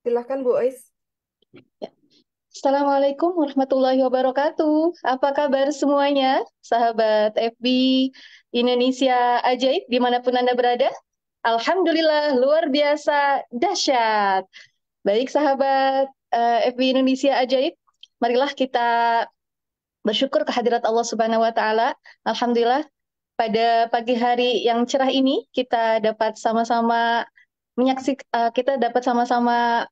Silahkan Bu Ois. Ya. Assalamualaikum warahmatullahi wabarakatuh. Apa kabar semuanya, sahabat FB Indonesia Ajaib dimanapun Anda berada? Alhamdulillah, luar biasa, dahsyat. Baik sahabat FB Indonesia Ajaib, marilah kita bersyukur kehadirat Allah Subhanahu wa Ta'ala. Alhamdulillah, pada pagi hari yang cerah ini kita dapat sama-sama kita dapat sama-sama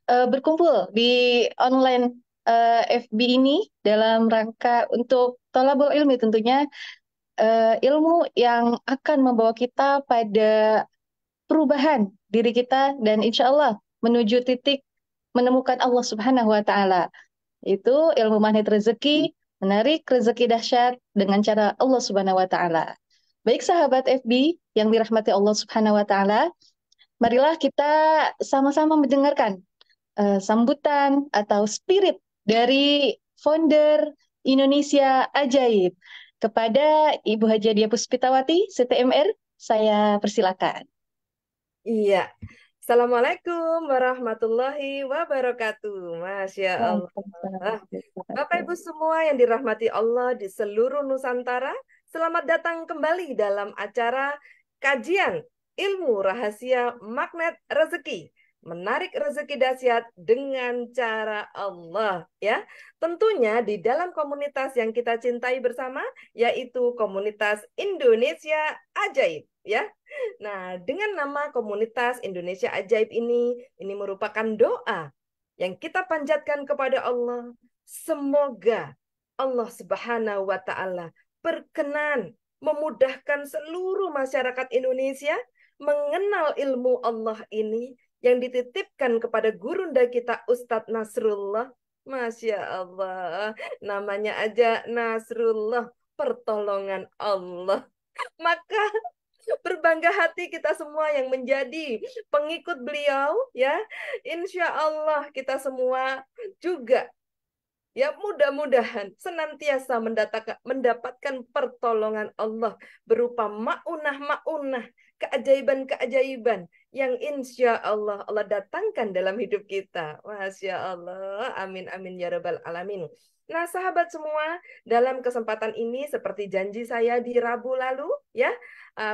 berkumpul di online FB ini dalam rangka untuk thalabul ilmi tentunya, ilmu yang akan membawa kita pada perubahan diri kita dan insya Allah menuju titik menemukan Allah Subhanahu wa Ta'ala. Itu ilmu magnet rezeki, menarik rezeki dahsyat dengan cara Allah Subhanahu wa Ta'ala. Baik sahabat FB yang dirahmati Allah Subhanahu wa Ta'ala, marilah kita sama-sama mendengarkan sambutan atau spirit dari founder Indonesia Ajaib. Kepada Ibu Haja Dia Puspitawati, CTMR, saya persilakan. Iya. Assalamualaikum warahmatullahi wabarakatuh. Masya Waalaikumsalam Allah. warahmatullahi Bapak wabarakatuh. Ibu semua yang dirahmati Allah di seluruh Nusantara, selamat datang kembali dalam acara kajian ilmu rahasia magnet rezeki. Menarik rezeki dahsyat dengan cara Allah, ya. Tentunya di dalam komunitas yang kita cintai bersama, yaitu komunitas Indonesia Ajaib, ya. Nah, dengan nama komunitas Indonesia Ajaib ini merupakan doa yang kita panjatkan kepada Allah. Semoga Allah Subhanahu wa Ta'ala berkenan memudahkan seluruh masyarakat Indonesia mengenal ilmu Allah ini yang dititipkan kepada gurunda kita Ustadz Nasrullah. Masya Allah, namanya aja Nasrullah, pertolongan Allah. Maka berbangga hati kita semua yang menjadi pengikut beliau, ya. Insya Allah kita semua juga, ya, mudah-mudahan senantiasa mendapatkan pertolongan Allah berupa maunah-maunah, keajaiban-keajaiban yang insya Allah Allah datangkan dalam hidup kita. Masya Allah, amin amin ya rabbal alamin. Nah, sahabat semua, dalam kesempatan ini seperti janji saya di Rabu lalu, ya,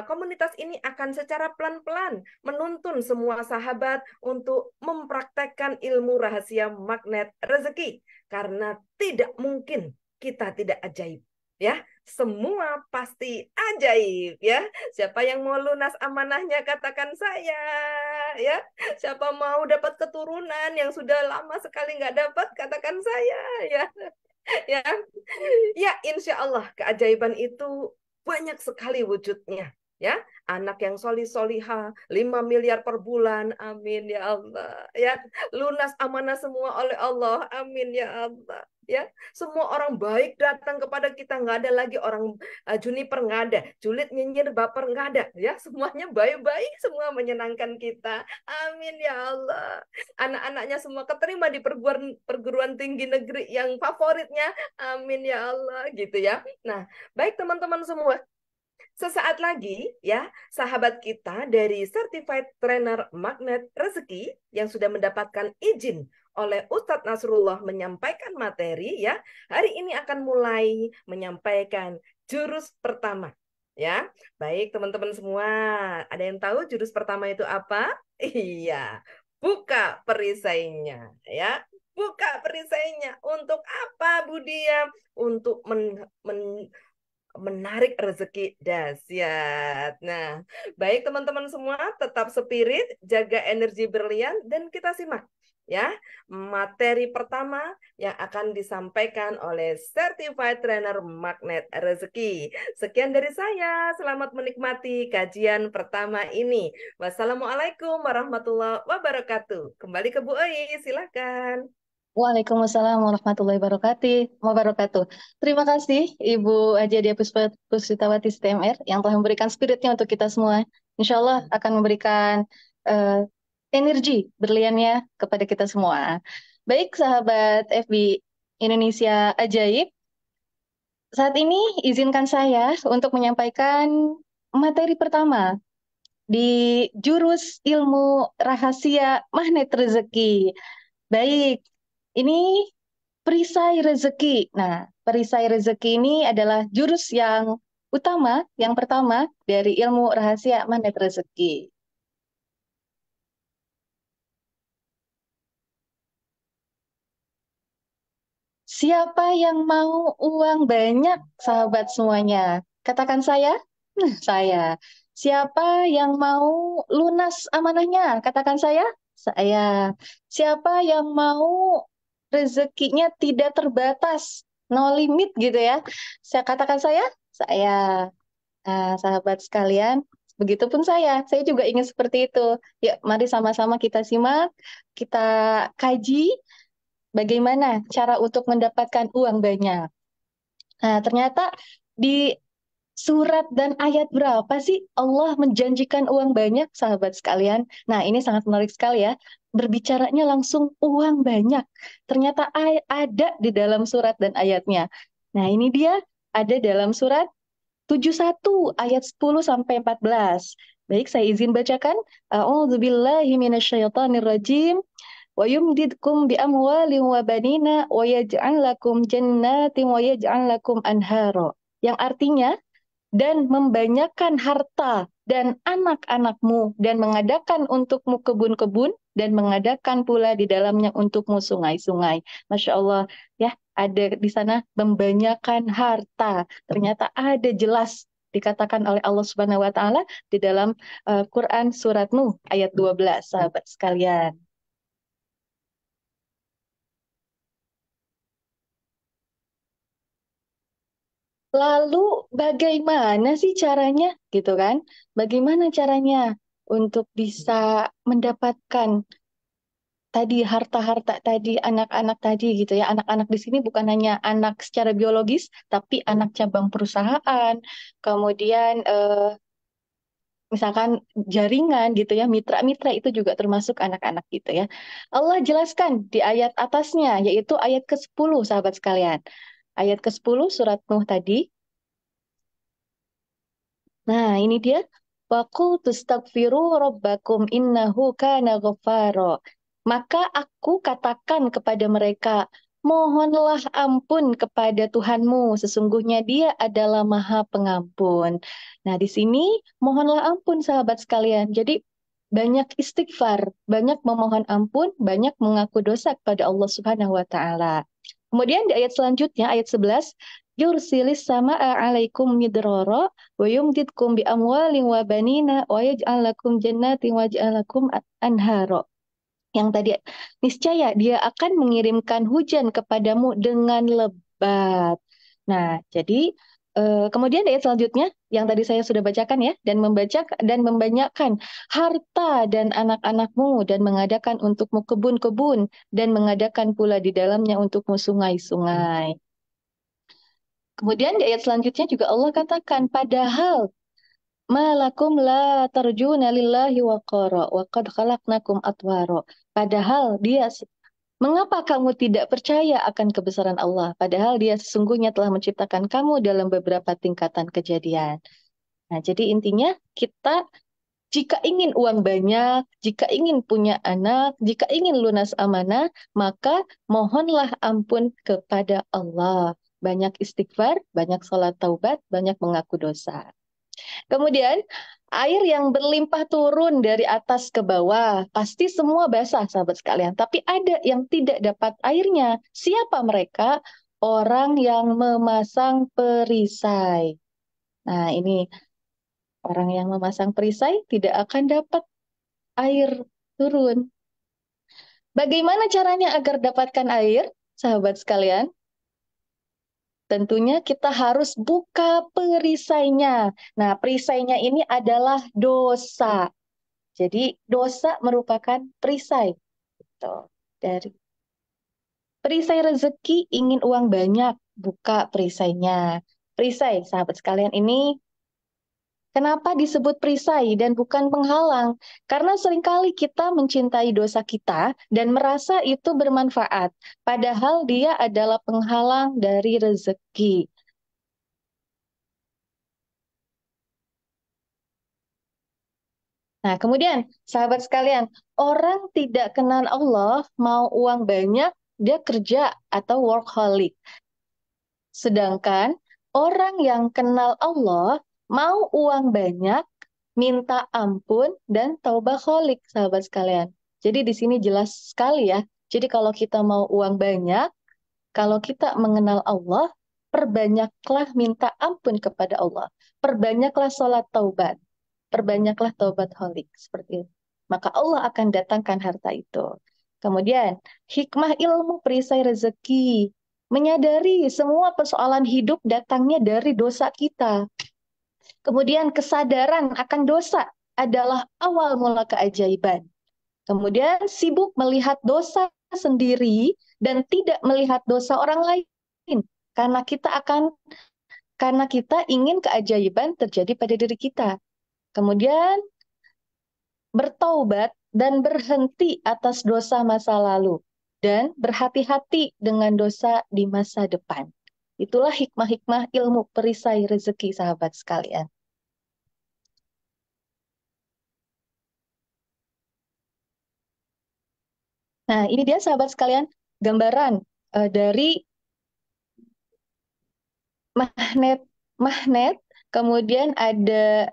komunitas ini akan secara pelan-pelan menuntun semua sahabat untuk mempraktekkan ilmu rahasia magnet rezeki. Karena tidak mungkin kita tidak ajaib. Ya, semua pasti ajaib, ya. Siapa yang mau lunas amanahnya katakan saya, ya. Siapa mau dapat keturunan yang sudah lama sekali nggak dapat katakan saya, ya. Ya, ya, insya Allah keajaiban itu banyak sekali wujudnya. Ya, anak yang solih-soliha, 5 miliar per bulan, amin ya Allah. Ya, lunas amanah semua oleh Allah, amin ya Allah. Ya, semua orang baik datang kepada kita, nggak ada lagi orang juniper, nggak ada, julid nyinyir baper, nggak ada. Ya, semuanya baik-baik, semua menyenangkan kita, amin ya Allah. Anak-anaknya semua keterima di perguruan perguruan tinggi negeri yang favoritnya, amin ya Allah, gitu ya. Nah, baik teman-teman semua, sesaat lagi, ya, sahabat kita dari Certified Trainer Magnet Rezeki yang sudah mendapatkan izin oleh Ustadz Nasrullah menyampaikan materi, ya, hari ini akan mulai menyampaikan jurus pertama. Ya, baik teman-teman semua, ada yang tahu jurus pertama itu apa? Iya, buka perisainya, ya. Buka perisainya. Untuk apa, Bu Dia? Untuk menarik rezeki dahsyat. Nah, baik teman-teman semua, tetap spirit, jaga energi berlian, dan kita simak, ya, materi pertama yang akan disampaikan oleh Certified Trainer Magnet Rezeki. Sekian dari saya, selamat menikmati kajian pertama ini. Wassalamualaikum warahmatullahi wabarakatuh. Kembali ke Bu Oi, silakan. Waalaikumsalam warahmatullahi wabarakatuh. Terima kasih Ibu Haja Dia Puspitawati CTMR yang telah memberikan spiritnya untuk kita semua. Insya Allah akan memberikan eh, energi berliannya kepada kita semua. Baik sahabat FB Indonesia Ajaib, saat ini izinkan saya untuk menyampaikan materi pertama di jurus ilmu rahasia magnet rezeki. Baik, ini perisai rezeki. Nah, perisai rezeki ini adalah jurus yang utama, yang pertama dari ilmu rahasia magnet rezeki. Siapa yang mau uang banyak, sahabat semuanya? Katakan saya. Nah, saya. Siapa yang mau lunas amanahnya? Katakan saya. Saya. Siapa yang mau rezekinya tidak terbatas, no limit gitu ya? Saya katakan saya. Saya. Nah, sahabat sekalian, begitupun saya. Saya juga ingin seperti itu. Yuk, mari sama-sama kita simak, kita kaji bagaimana cara untuk mendapatkan uang banyak. Nah, ternyata di surat dan ayat berapa sih Allah menjanjikan uang banyak, sahabat sekalian? Nah, ini sangat menarik sekali ya. Berbicaranya langsung uang banyak. Ternyata ada di dalam surat dan ayatnya. Nah, ini dia ada dalam surat 71 ayat 10 sampai 14. Baik, saya izin bacakan. A'udzubillahi minasyaitonirrajim. Wa yumdidkum bi amwalin wa banina wa yaj'al lakum jannatin wa yaj'al lakum anhara. Yang artinya, dan membanyakan harta dan anak-anakmu dan mengadakan untukmu kebun-kebun dan mengadakan pula di dalamnya untukmu sungai-sungai. Masya Allah, ya, ada di sana membanyakan harta. Ternyata ada jelas dikatakan oleh Allah Subhanahu wa taala di dalam Quran surat Nuh ayat 12, sahabat sekalian. Lalu bagaimana sih caranya gitu kan? Bagaimana caranya untuk bisa mendapatkan tadi harta-harta tadi, anak-anak tadi gitu ya. Anak-anak di sini bukan hanya anak secara biologis, tapi anak cabang perusahaan, kemudian misalkan jaringan gitu ya, mitra-mitra itu juga termasuk anak-anak gitu ya. Allah jelaskan di ayat atasnya, yaitu ayat ke-10 sahabat sekalian. Ayat ke-10 surat Nuh tadi. Nah, ini dia. Waqul tustaghfiru rabbakum innahu kana ghaffara. Maka aku katakan kepada mereka, mohonlah ampun kepada Tuhanmu, sesungguhnya Dia adalah Maha Pengampun. Nah, di sini mohonlah ampun sahabat sekalian. Jadi banyak istighfar, banyak memohon ampun, banyak mengaku dosa kepada Allah Subhanahu wa taala. Kemudian di ayat selanjutnya, ayat 11, yursilis sama'a alaikum midrara wa yumdidkum bi amwalin wa banina wa yaj'al lakum jannatin wa yaj'al lakum anhara. Yang tadi, niscaya dia akan mengirimkan hujan kepadamu dengan lebat. Nah, jadi kemudian ayat selanjutnya yang tadi saya sudah bacakan ya, dan membaca dan membanyakkan harta dan anak-anakmu dan mengadakan untukmu kebun-kebun dan mengadakan pula di dalamnya untukmu sungai-sungai. Kemudian di ayat selanjutnya juga Allah katakan, padahal malakum la tarjuna lillahi waqara wa qad khalaqnakum atwara. Padahal dia mengapa kamu tidak percaya akan kebesaran Allah? Padahal dia sesungguhnya telah menciptakan kamu dalam beberapa tingkatan kejadian. Nah, jadi intinya kita jika ingin uang banyak, jika ingin punya anak, jika ingin lunas amanah, maka mohonlah ampun kepada Allah. Banyak istighfar, banyak sholat taubat, banyak mengaku dosa. Kemudian, air yang berlimpah turun dari atas ke bawah. Pasti semua basah, sahabat sekalian. Tapi ada yang tidak dapat airnya. Siapa mereka? Orang yang memasang perisai. Nah, ini orang yang memasang perisai tidak akan dapat air turun. Bagaimana caranya agar dapatkan air, sahabat sekalian? Tentunya kita harus buka perisainya. Nah, perisainya ini adalah dosa. Jadi dosa merupakan perisai. Gitu. Dari perisai rezeki ingin uang banyak, buka perisainya. Perisai, sahabat sekalian, ini kenapa disebut perisai dan bukan penghalang? Karena seringkali kita mencintai dosa kita dan merasa itu bermanfaat, padahal dia adalah penghalang dari rezeki. Nah, kemudian sahabat sekalian, orang tidak kenal Allah mau uang banyak, dia kerja atau workaholic. Sedangkan orang yang kenal Allah mau uang banyak, minta ampun dan taubaholik, sahabat sekalian. Jadi di sini jelas sekali ya. Jadi kalau kita mau uang banyak, kalau kita mengenal Allah, perbanyaklah minta ampun kepada Allah. Perbanyaklah sholat taubat. Perbanyaklah taubat holik. Seperti itu. Maka Allah akan datangkan harta itu. Kemudian, hikmah ilmu perisai rezeki. Menyadari semua persoalan hidup datangnya dari dosa kita. Kemudian kesadaran akan dosa adalah awal mula keajaiban. Kemudian sibuk melihat dosa sendiri dan tidak melihat dosa orang lain. Karena kita akan karena kita ingin keajaiban terjadi pada diri kita. Kemudian bertaubat dan berhenti atas dosa masa lalu dan berhati-hati dengan dosa di masa depan. Itulah hikmah-hikmah ilmu perisai rezeki, sahabat sekalian. Nah, ini dia sahabat sekalian gambaran dari magnet magnet, kemudian ada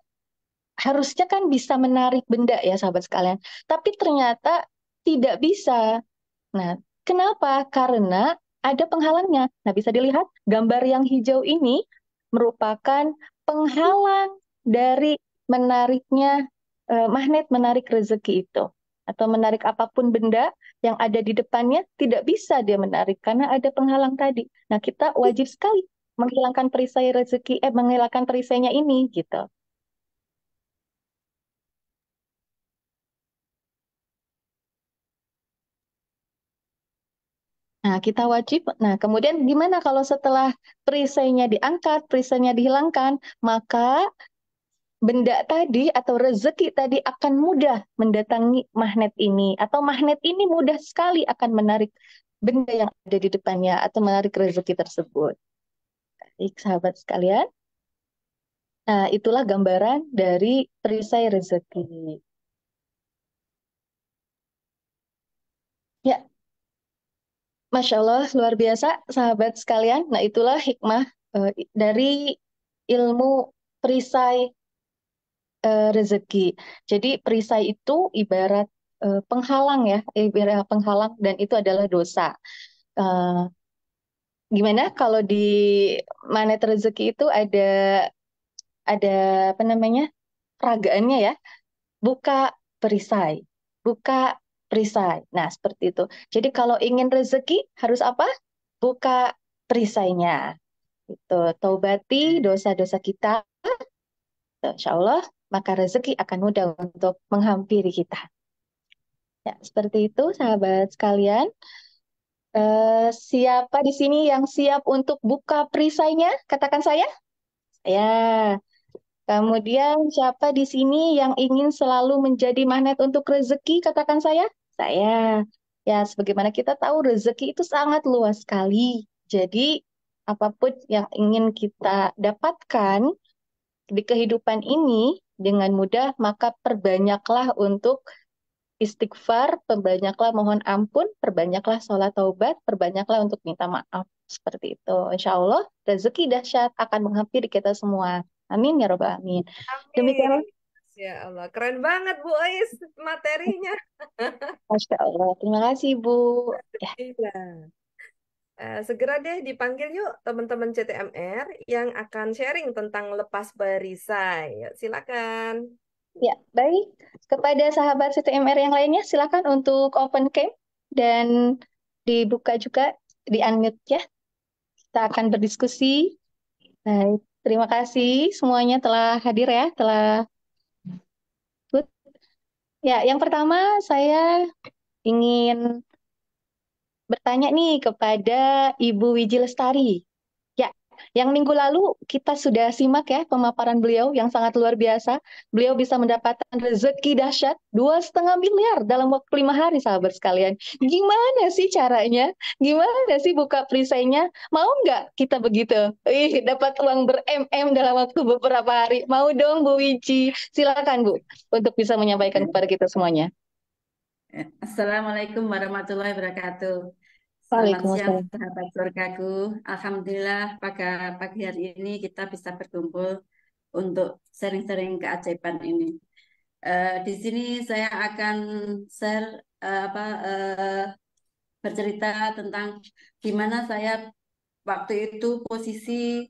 harusnya kan bisa menarik benda ya sahabat sekalian, tapi ternyata tidak bisa. Nah, kenapa? Karena ada penghalangnya. Nah, bisa dilihat gambar yang hijau ini merupakan penghalang dari menariknya magnet menarik rezeki itu. Atau menarik apapun benda yang ada di depannya, tidak bisa dia menarik karena ada penghalang tadi. Nah, kita wajib sekali menghilangkan perisai rezeki, menghilangkan perisainya ini gitu. Nah, kita wajib. Nah, kemudian gimana kalau setelah perisainya diangkat, perisainya dihilangkan, maka benda tadi atau rezeki tadi akan mudah mendatangi magnet ini, atau magnet ini mudah sekali akan menarik benda yang ada di depannya atau menarik rezeki tersebut. Baik, sahabat sekalian. Nah, itulah gambaran dari perisai rezeki. Ya, Masya Allah, luar biasa, sahabat sekalian. Nah, itulah hikmah dari ilmu perisai rezeki. Jadi perisai itu ibarat penghalang ya, ibarat penghalang dan itu adalah dosa. Eh, Gimana kalau di magnet rezeki itu ada apa namanya peragaannya ya, buka perisai, buka perisai. Nah seperti itu. Jadi kalau ingin rezeki harus apa? Buka perisainya. Itu taubati dosa-dosa kita, insya Allah maka rezeki akan mudah untuk menghampiri kita. Ya, seperti itu, sahabat sekalian. Siapa di sini yang siap untuk buka perisainya? Katakan saya. Ya. Kemudian siapa di sini yang ingin selalu menjadi magnet untuk rezeki? Katakan saya. Saya. Ya, sebagaimana kita tahu rezeki itu sangat luas sekali. Jadi, apapun yang ingin kita dapatkan di kehidupan ini dengan mudah, maka perbanyaklah untuk istighfar, perbanyaklah mohon ampun, perbanyaklah sholat taubat, perbanyaklah untuk minta maaf. Seperti itu. Insya Allah, rezeki dahsyat akan menghampiri kita semua. Amin ya Rabbal Alamin. Demikianlah, Amin. Ya Allah, keren banget Bu Ais materinya. Masya Allah. Terima kasih, Bu. Ya, Iya. Segera deh dipanggil yuk teman-teman CTMR yang akan sharing tentang lepas perisai. Yuk, silakan. ya, baik. Kepada sahabat CTMR yang lainnya, silakan untuk open cam dan dibuka juga, di-unmute ya. Kita akan berdiskusi. Baik, terima kasih semuanya telah hadir ya, telah ikut. Ya, yang pertama saya ingin bertanya nih kepada Ibu Wiji Lestari. Ya, Yang minggu lalu kita sudah simak ya pemaparan beliau yang sangat luar biasa. Beliau bisa mendapatkan rezeki dahsyat 2,5 miliar dalam waktu 5 hari, sahabat sekalian. Gimana sih caranya? Gimana sih buka perisainya? Mau nggak kita begitu? Dapat uang ber-MM dalam waktu beberapa hari. Mau dong, Bu Wiji. Silakan, Bu, untuk bisa menyampaikan kepada kita semuanya. Assalamualaikum warahmatullahi wabarakatuh. Selamat siang, Waalaikumsalam. sahabat surgaku. Alhamdulillah, pada pagi hari ini kita bisa berkumpul untuk sharing-sharing keajaiban ini. Di sini saya akan share bercerita tentang gimana saya waktu itu posisi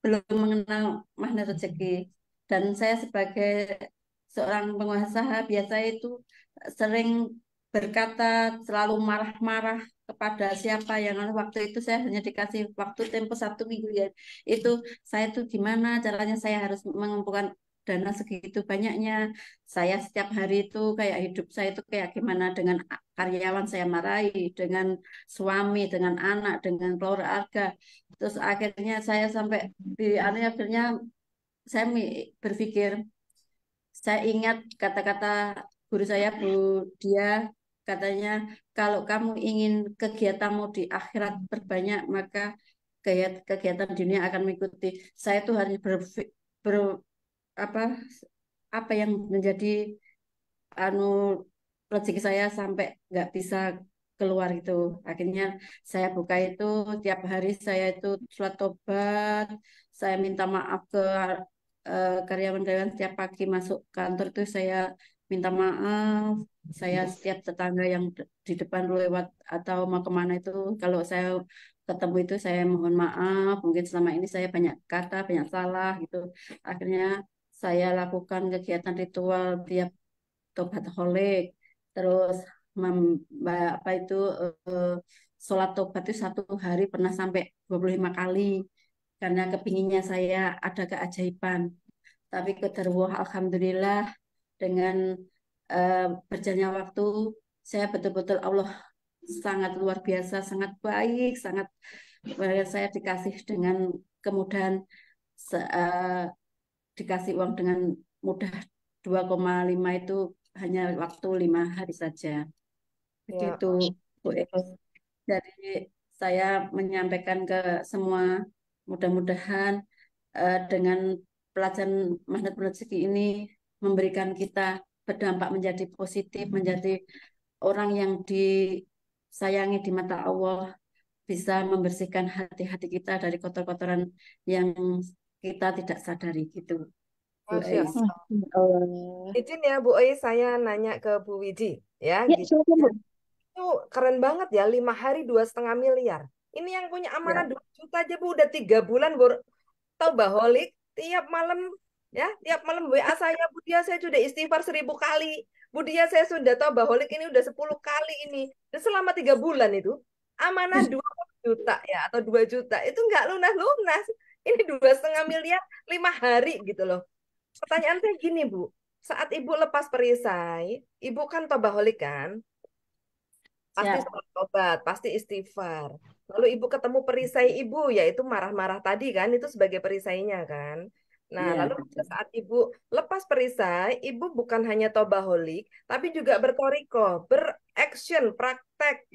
belum mengenal makna rezeki. Dan saya sebagai seorang pengusaha biasa itu sering berkata, selalu marah-marah kepada siapa yang waktu itu saya hanya dikasih waktu tempo 1 minggu ya. Itu saya tuh gimana caranya saya harus mengumpulkan dana segitu banyaknya. Saya setiap hari itu kayak hidup saya itu kayak gimana dengan karyawan saya marahi, dengan suami, dengan anak, dengan keluarga. Terus akhirnya saya sampai akhirnya saya berpikir, saya ingat kata-kata guru saya, Bu Dia, katanya kalau kamu ingin kegiatanmu di akhirat berbanyak, maka kegiatan dunia akan mengikuti. Saya tuh harus ber, apa apa yang menjadi anu rezeki saya sampai nggak bisa keluar itu. Akhirnya saya buka itu tiap hari saya itu sholat tobat, saya minta maaf ke karyawan-karyawan setiap pagi masuk kantor itu saya minta maaf. Saya setiap tetangga yang di depan lewat atau mau kemana itu kalau saya ketemu itu saya mohon maaf. Mungkin selama ini saya banyak kata, banyak salah gitu. Akhirnya saya lakukan kegiatan ritual tiap tobat holik, terus apa itu eh, sholat tobat itu 1 hari pernah sampai 25 kali karena kepinginnya saya ada keajaiban. Tapi qadarullah alhamdulillah dengan berjalannya waktu saya betul-betul Allah sangat luar biasa, sangat baik, sangat saya dikasih dengan kemudahan se- eh, dikasih uang dengan mudah 2,5 itu hanya waktu 5 hari saja. Ya, Begitu, Bu Elis. Jadi saya menyampaikan ke semua, mudah-mudahan dengan pelajaran Magnet Rezeki ini memberikan kita berdampak menjadi positif, menjadi orang yang disayangi di mata Allah, bisa membersihkan hati-hati kita dari kotor-kotoran yang kita tidak sadari gitu, Bu Masya Ais. Allah. Allah. Izin ya Bu Oi, saya nanya ke Bu Wiji. Ya, Ya, gitu. silakan, Bu. Itu keren banget ya, 5 hari 2,5 miliar. Ini yang punya amanah Ya, 2 juta aja Bu, udah 3 bulan Taubaholik tiap malam, ya tiap malam WA saya, Bu Dia saya sudah istighfar 1.000 kali, Bu Dia saya sudah Taubaholik ini udah 10 kali ini. Dan selama 3 bulan itu amanah 2 juta ya atau 2 juta itu nggak lunas-lunas. Ini 2,5 miliar 5 hari gitu loh. Pertanyaan saya gini Bu, saat Ibu lepas perisai, Ibu kan Taubaholik kan? Pasti siap. sholat tobat, pasti istighfar. Lalu ibu ketemu perisai ibu, yaitu marah-marah tadi kan, itu sebagai perisainya kan. Nah, Ya, lalu pada betul. saat ibu lepas perisai, ibu bukan hanya tobaholik, tapi juga bertoriko, beraction, praktek,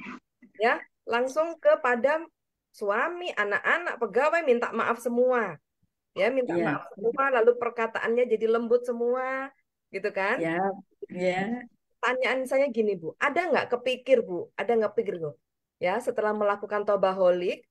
ya, langsung kepada suami, anak-anak, pegawai, minta maaf semua. Ya, minta Ya, maaf semua, lalu perkataannya jadi lembut semua, gitu kan. ya, ya, Pertanyaan saya gini, Bu. Ada nggak kepikir, Bu? Ada nggak pikir, Bu? Ya, setelah melakukan tobaholik,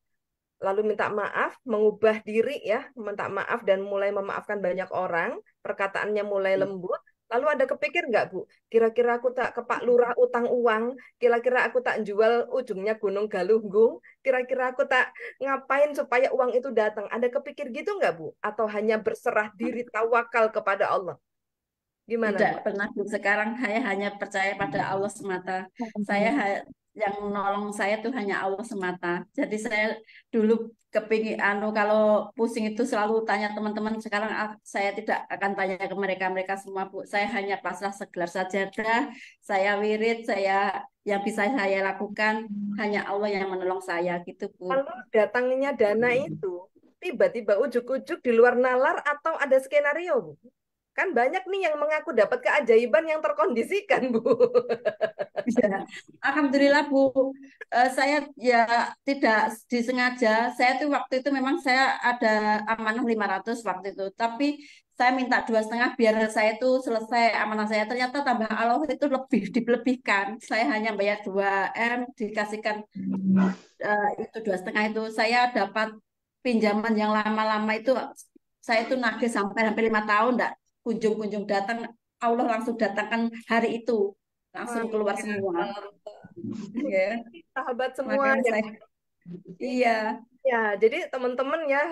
lalu minta maaf, mengubah diri ya, minta maaf dan mulai memaafkan banyak orang, perkataannya mulai lembut. Lalu ada kepikir nggak, Bu? Kira-kira aku tak ke Pak Lurah utang uang, kira-kira aku tak jual ujungnya Gunung Galunggung, kira-kira aku tak ngapain supaya uang itu datang. Ada kepikir gitu nggak, Bu? Atau hanya berserah diri tawakal kepada Allah? Gimana, tidak Bu? pernah. Sekarang saya hanya percaya pada Allah semata. Saya yang nolong saya tuh hanya Allah semata. Jadi saya dulu kepingin kalau pusing itu selalu tanya teman-teman. Sekarang saya tidak akan tanya ke mereka, mereka semua Bu. Saya hanya pasrah segelar sajadah, saya wirid, saya yang bisa saya lakukan hanya Allah yang menolong saya gitu Bu. Lalu datangnya dana itu, tiba-tiba ujuk-ujuk di luar nalar atau ada skenario, Bu? Kan banyak nih yang mengaku dapat keajaiban yang terkondisikan, Bu. Ya, alhamdulillah Bu. Saya ya tidak disengaja. Saya tuh waktu itu memang saya ada amanah 500 waktu itu. Tapi saya minta 2,5 biar saya itu selesai amanah saya. Ternyata tambah Allah itu lebih dilebihkan. Saya hanya bayar 2 M, dikasihkan itu 2,5 itu. Saya dapat pinjaman yang lama-lama itu. Saya itu nagih sampai hampir 5 tahun, enggak kunjung-kunjung datang. Allah langsung datangkan hari itu, langsung keluar Masya semua. Allah. Ya, Sahabat semua makanya yang saya iya, ya, jadi teman-teman ya,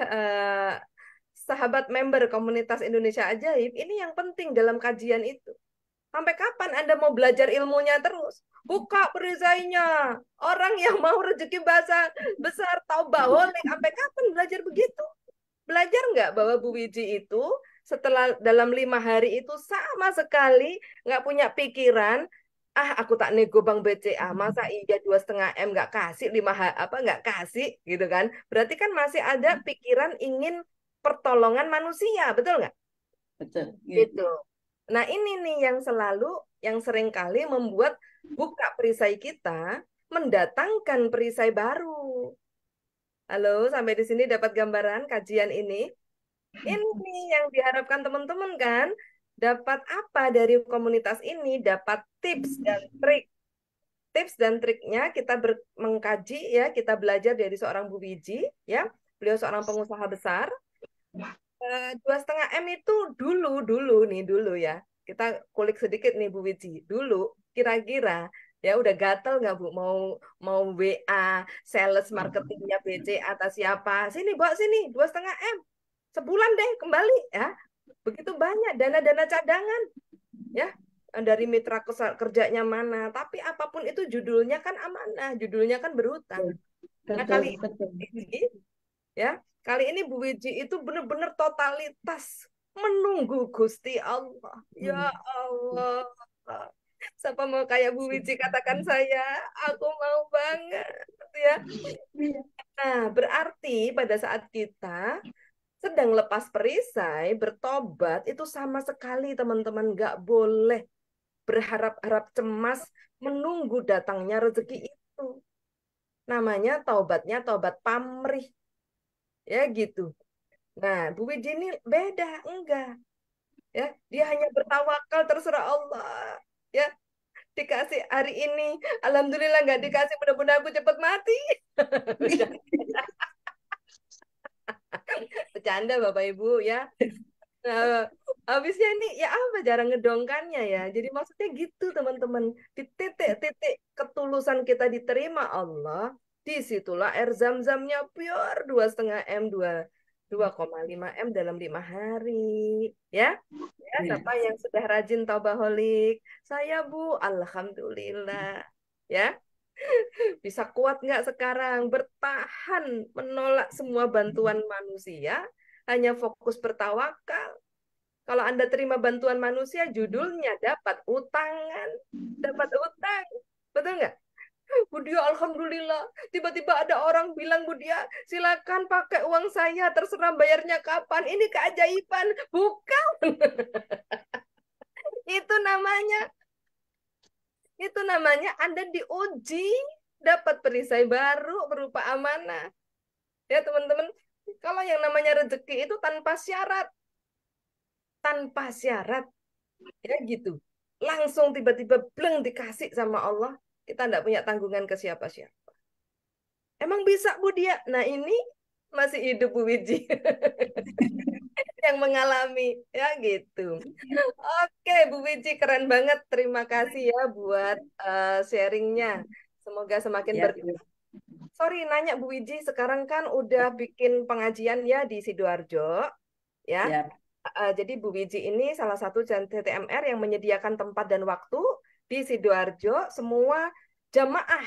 sahabat member komunitas Indonesia Ajaib, ini yang penting dalam kajian itu. Sampai kapan Anda mau belajar ilmunya terus? Buka perisainya. Orang yang mau rezeki besar, besar taubaholik. Sampai kapan belajar begitu? Belajar nggak bahwa Bu Wiji itu setelah dalam 5 hari itu sama sekali nggak punya pikiran, ah aku tak nego Bank BCA, masa iya 2,5 M nggak kasih apa nggak kasih gitu kan? Berarti kan masih ada pikiran ingin pertolongan manusia, betul nggak? betul. Ya. Gitu. Nah, ini nih yang selalu, yang seringkali membuat buka perisai kita mendatangkan perisai baru. Halo, sampai di sini dapat gambaran kajian ini? Ini nih yang diharapkan teman-teman kan? Dapat apa dari komunitas ini? Dapat tips dan trik. Tips dan triknya kita mengkaji ya, kita belajar dari seorang Bu Wiji ya. Beliau seorang pengusaha besar. 2,5 M itu dulu ya. Kita kulik sedikit nih Bu Wiji. Dulu kira-kira ya udah gatel nggak Bu mau mau WA sales marketingnya BC atas siapa? Sini bawa sini 2,5 M. Sebulan deh kembali ya. Begitu banyak dana-dana cadangan ya dari mitra kerjanya mana. Tapi apapun itu judulnya kan amanah, judulnya kan berhutang. Nah Betul, kali betul. ini ya kali ini Bu Wiji itu benar-benar totalitas menunggu Gusti Allah. Ya Allah. Siapa mau kayak Bu Wiji katakan saya, aku mau banget ya. Iya. Nah, berarti pada saat kita sedang lepas perisai, bertobat, itu sama sekali teman-teman nggak boleh berharap-harap cemas menunggu datangnya rezeki itu. Namanya taubatnya taubat pamrih. Ya gitu. Nah, Bu Wiji ini beda, enggak. Ya, dia hanya bertawakal terserah Allah. Ya, dikasih hari ini, alhamdulillah nggak dikasih, mudah-mudahan aku cepat mati. Bercanda Bapak Ibu ya. Nah, habisnya ini ya apa cara ngedongkannya ya. Jadi maksudnya gitu teman-teman. Di titik-titik ketulusan kita diterima Allah, disitulah air zam-zamnya pure 2,5 M, 2,5 M dalam 5 hari. Ya, ya Iya. siapa yang sudah rajin taubaholik? Saya Bu, alhamdulillah. Ya, bisa kuat nggak sekarang bertahan menolak semua bantuan manusia, hanya fokus bertawakal. Kalau Anda terima bantuan manusia, judulnya dapat utangan, dapat utang. Betul nggak? Bu Dia, alhamdulillah. Tiba-tiba ada orang bilang, Bu Dia, silakan pakai uang saya, terserah bayarnya kapan. Ini keajaiban. Bukan. Itu namanya, itu namanya Anda diuji, dapat perisai baru berupa amanah. Ya teman-teman, kalau yang namanya rezeki itu tanpa syarat, ya gitu. Langsung tiba-tiba bleng dikasih sama Allah, kita tidak punya tanggungan ke siapa-siapa. Emang bisa Bu Dia? Nah ini masih hidup Bu Wiji yang mengalami, ya gitu. Oke Bu Wiji, keren banget. Terima kasih ya buat sharingnya. Semoga semakin Ya, Bu. berkah. Sorry nanya Bu Wiji, sekarang kan udah bikin pengajian ya di Sidoarjo, ya. Ya, Jadi Bu Wiji ini salah satu CTMR yang menyediakan tempat dan waktu di Sidoarjo. Semua jamaah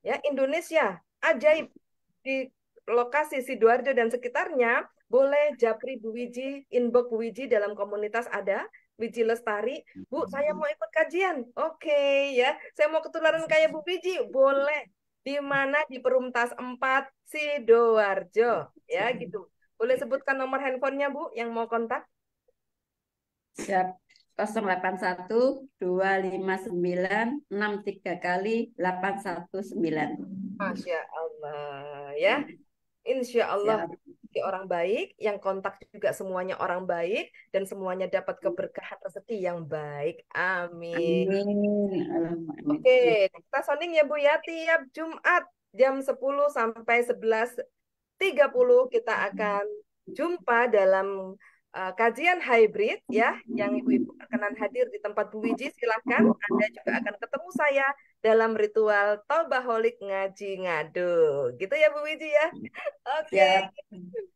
ya Indonesia ajaib di lokasi Sidoarjo dan sekitarnya boleh japri Bu Wiji, inbox Bu Wiji dalam komunitas ada Wiji Lestari. Bu, saya mau ikut kajian. Oke ya, saya mau ketularan kayak Bu Wiji. Boleh. Di mana? Di Perumtas 4 Sidoarjo. Ya gitu. Boleh sebutkan nomor handphonenya, Bu, yang mau kontak? Siap. 081 259 63 kali 819. Masya Allah ya. Insya Allah Siap. si orang baik, yang kontak juga semuanya orang baik, dan semuanya dapat keberkahan rezeki yang baik. Amin. Amin. Allahumma Oke, amin. kita sounding ya Bu ya, tiap Jumat jam 10 sampai 11:30 kita akan jumpa dalam kajian hybrid ya, yang ibu-ibu berkenan hadir di tempat Bu Wiji, silahkan. Anda juga akan ketemu saya dalam ritual Taubaholik Ngaji Ngadu. Gitu ya Bu Wiji ya. Oke, Siap.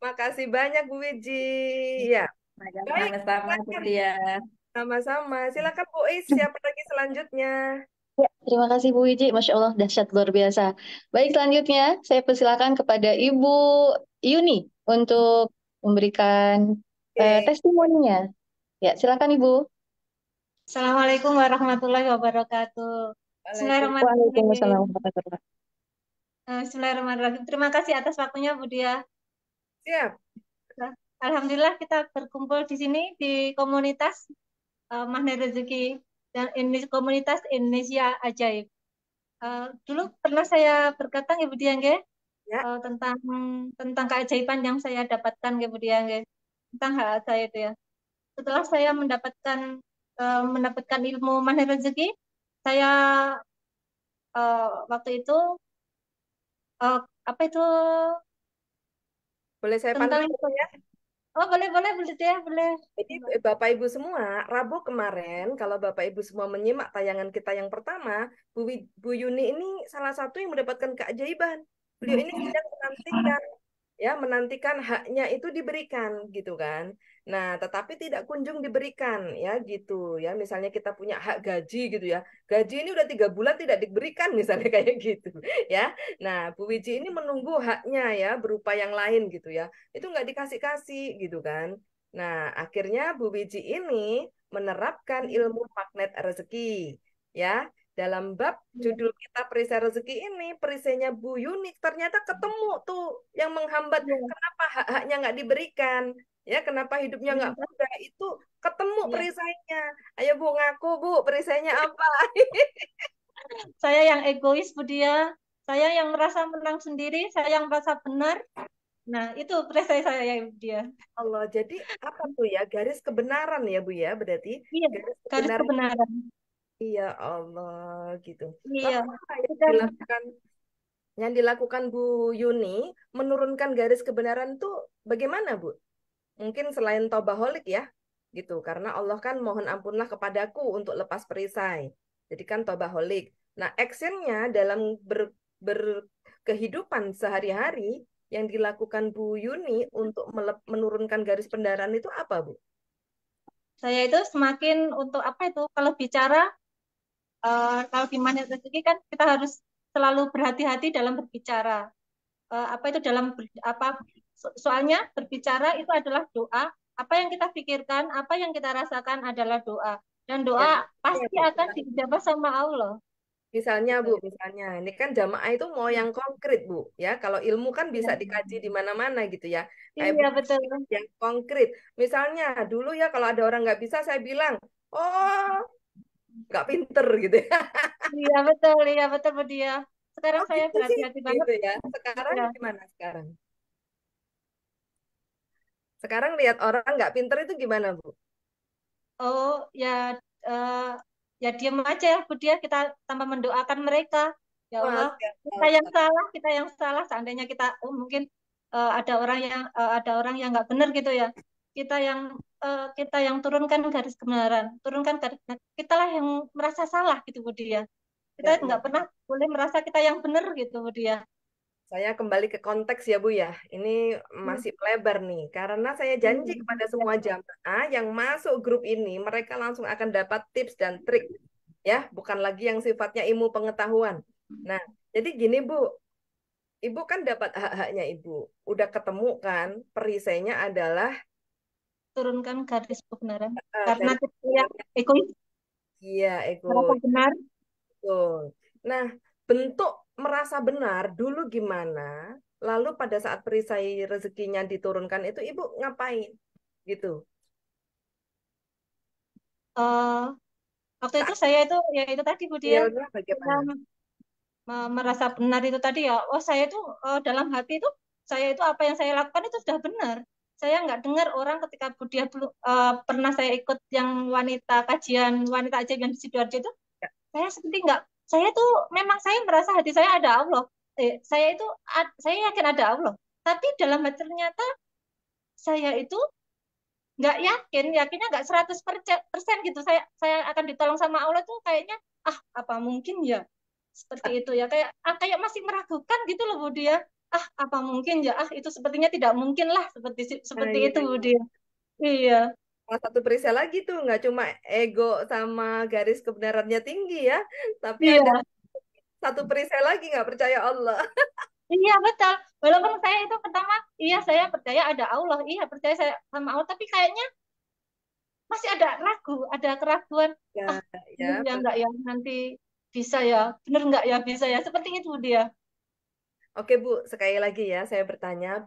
makasih banyak Bu Wiji. Ya, baik, Sama-sama, silakan. Setia. Sama-sama. Silakan Bu Is, siapa lagi selanjutnya? Ya, terima kasih Bu Wiji. Masya Allah, dahsyat luar biasa. Baik, selanjutnya saya persilakan kepada Ibu Yuni untuk memberikan Oke. testimoninya. Ya, silakan Ibu. Assalamualaikum warahmatullahi wabarakatuh. Waalaikumsalam Bismillahirrahmanirrahim. warahmatullahi wabarakatuh. Bismillahirrahmanirrahim. Terima kasih atas waktunya, Bu Dia. Siap. Alhamdulillah kita berkumpul di sini di komunitas Magnet Rezeki dan ini komunitas Indonesia Ajaib. Dulu pernah saya berkata, Ibu Dia, nggih, Ya. tentang keajaiban yang saya dapatkan, Ibu Dia, nggih, tentang hak saya itu ya. Setelah saya mendapatkan ilmu Magnet Rezeki, saya waktu itu apa itu Boleh saya tentang pandu ya? boleh boleh boleh deh boleh. Jadi Bapak Ibu semua, Rabu kemarin kalau Bapak Ibu semua menyimak tayangan kita yang pertama, Bu Yuni ini salah satu yang mendapatkan keajaiban. Beliau ini sedang menantikan haknya itu diberikan gitu kan. Nah, tetapi tidak kunjung diberikan ya gitu ya. Misalnya kita punya hak gaji gitu ya. Gaji ini udah 3 bulan tidak diberikan misalnya kayak gitu ya. Nah, Bu Wiji ini menunggu haknya ya berupa yang lain gitu ya. Itu nggak dikasih-kasih gitu kan. Nah, akhirnya Bu Wiji ini menerapkan ilmu magnet rezeki ya. Dalam bab judul kita perisai rezeki ini, perisainya Bu Yuni ternyata ketemu tuh yang menghambat. Iya, Kenapa hak-haknya nggak diberikan? Ya, kenapa hidupnya nggak iya, mudah? Itu ketemu iya. perisainya. Ayo Bu, ngaku Bu, perisainya apa? Saya yang egois, Bu Dia. Saya yang merasa menang sendiri, saya yang merasa benar. Nah, itu preferensi saya ya, Bu Dia. Allah, jadi apa tuh ya? Garis kebenaran ya Bu ya, berarti Iya, garis garis kebenaran. kebenaran. Iya Allah gitu. Iya. Lalu apa Kita yang dilakukan Bu Yuni menurunkan garis kebenaran tuh bagaimana Bu? Mungkin selain tobaholik ya, gitu. Karena Allah kan mohon ampunlah kepadaku untuk lepas perisai. Jadi kan tobaholik. Nah, actionnya dalam berkehidupan sehari-hari yang dilakukan Bu Yuni untuk menurunkan garis pendaraan itu apa, Bu? saya itu semakin untuk apa itu kalau bicara kalau di Magnet Rezeki kan kita harus selalu berhati-hati dalam berbicara. Apa itu dalam apa soalnya berbicara itu adalah doa. Apa yang kita pikirkan, apa yang kita rasakan adalah doa, dan Ya, doa ya, pasti Bu. akan diijabah sama Allah Misalnya gitu. Bu, misalnya ini kan jamaah itu mau yang konkret Bu, ya. Kalau ilmu kan bisa dikaji di mana-mana gitu ya. Kayak Bu Iya betul. yang konkret. Misalnya dulu ya kalau ada orang nggak bisa saya bilang, oh nggak pinter gitu ya. Iya betul Bu Dia. Sekarang Oh saya gitu sih, berhati-hati banget. gitu ya. Sekarang Iya. gimana sekarang? Sekarang lihat orang nggak pinter itu gimana Bu? Oh ya, eh, ya diam aja ya Bu Dia, kita tanpa mendoakan mereka. Ya Allah, Masya kita Allah. yang salah. Seandainya kita, mungkin ada orang yang nggak benar gitu ya. Kita yang turunkan garis kebenaran, turunkan garis. Kita lah yang merasa salah gitu Bu Dia. Kita Ya, ya. nggak pernah boleh merasa kita yang benar gitu Bu Dia. Saya kembali ke konteks ya Bu ya. Ini Iya, masih melebar nih. Karena saya janji kepada iya, semua jamaah yang masuk grup ini, mereka langsung akan dapat tips dan trik. Ya, bukan lagi yang sifatnya ilmu pengetahuan. Nah, jadi gini Bu, Ibu kan dapat hak-haknya Ibu. Udah ketemu kan, perisainya adalah turunkan garis kebenaran. Karena garis kita yang kebenaran. egois, Iya, merasa ego. benar. Betul. Nah, bentuk merasa benar dulu gimana? Lalu pada saat perisai rezekinya diturunkan itu Ibu ngapain? Gitu. Eh, waktu itu Saat saya itu ya itu tadi Bu Dia, realnya saya bagaimana? merasa benar itu tadi ya. Oh saya itu dalam hati itu saya itu apa yang saya lakukan itu sudah benar. Saya nggak dengar orang ketika Bu Dia pernah saya ikut yang wanita kajian wanita ajaib yang di Sidoarjo itu, Ya, saya seperti nggak, saya tuh memang saya merasa hati saya ada Allah. Saya itu saya yakin ada Allah. Tapi dalam hati ternyata saya itu nggak yakin, yakinnya nggak 100% gitu. Saya akan ditolong sama Allah tuh kayaknya apa mungkin ya seperti itu ya, kayak masih meragukan gitu loh Bu Dia. Apa mungkin ya, itu sepertinya tidak mungkin lah, seperti seperti iya, itu Bu iya. Dia. Iya, Salah satu perisai lagi tuh nggak cuma ego sama garis kebenarannya tinggi ya, tapi ada iya, satu perisai lagi nggak percaya Allah. iya betul. Walaupun saya itu pertama, iya saya percaya ada Allah, iya percaya saya sama Allah, tapi kayaknya masih ada ragu, ada keraguan. Ah, Ya, bener ya. ya enggak ya, nanti bisa ya, bener enggak ya bisa ya, seperti itu dia. Oke Bu, sekali lagi ya saya bertanya,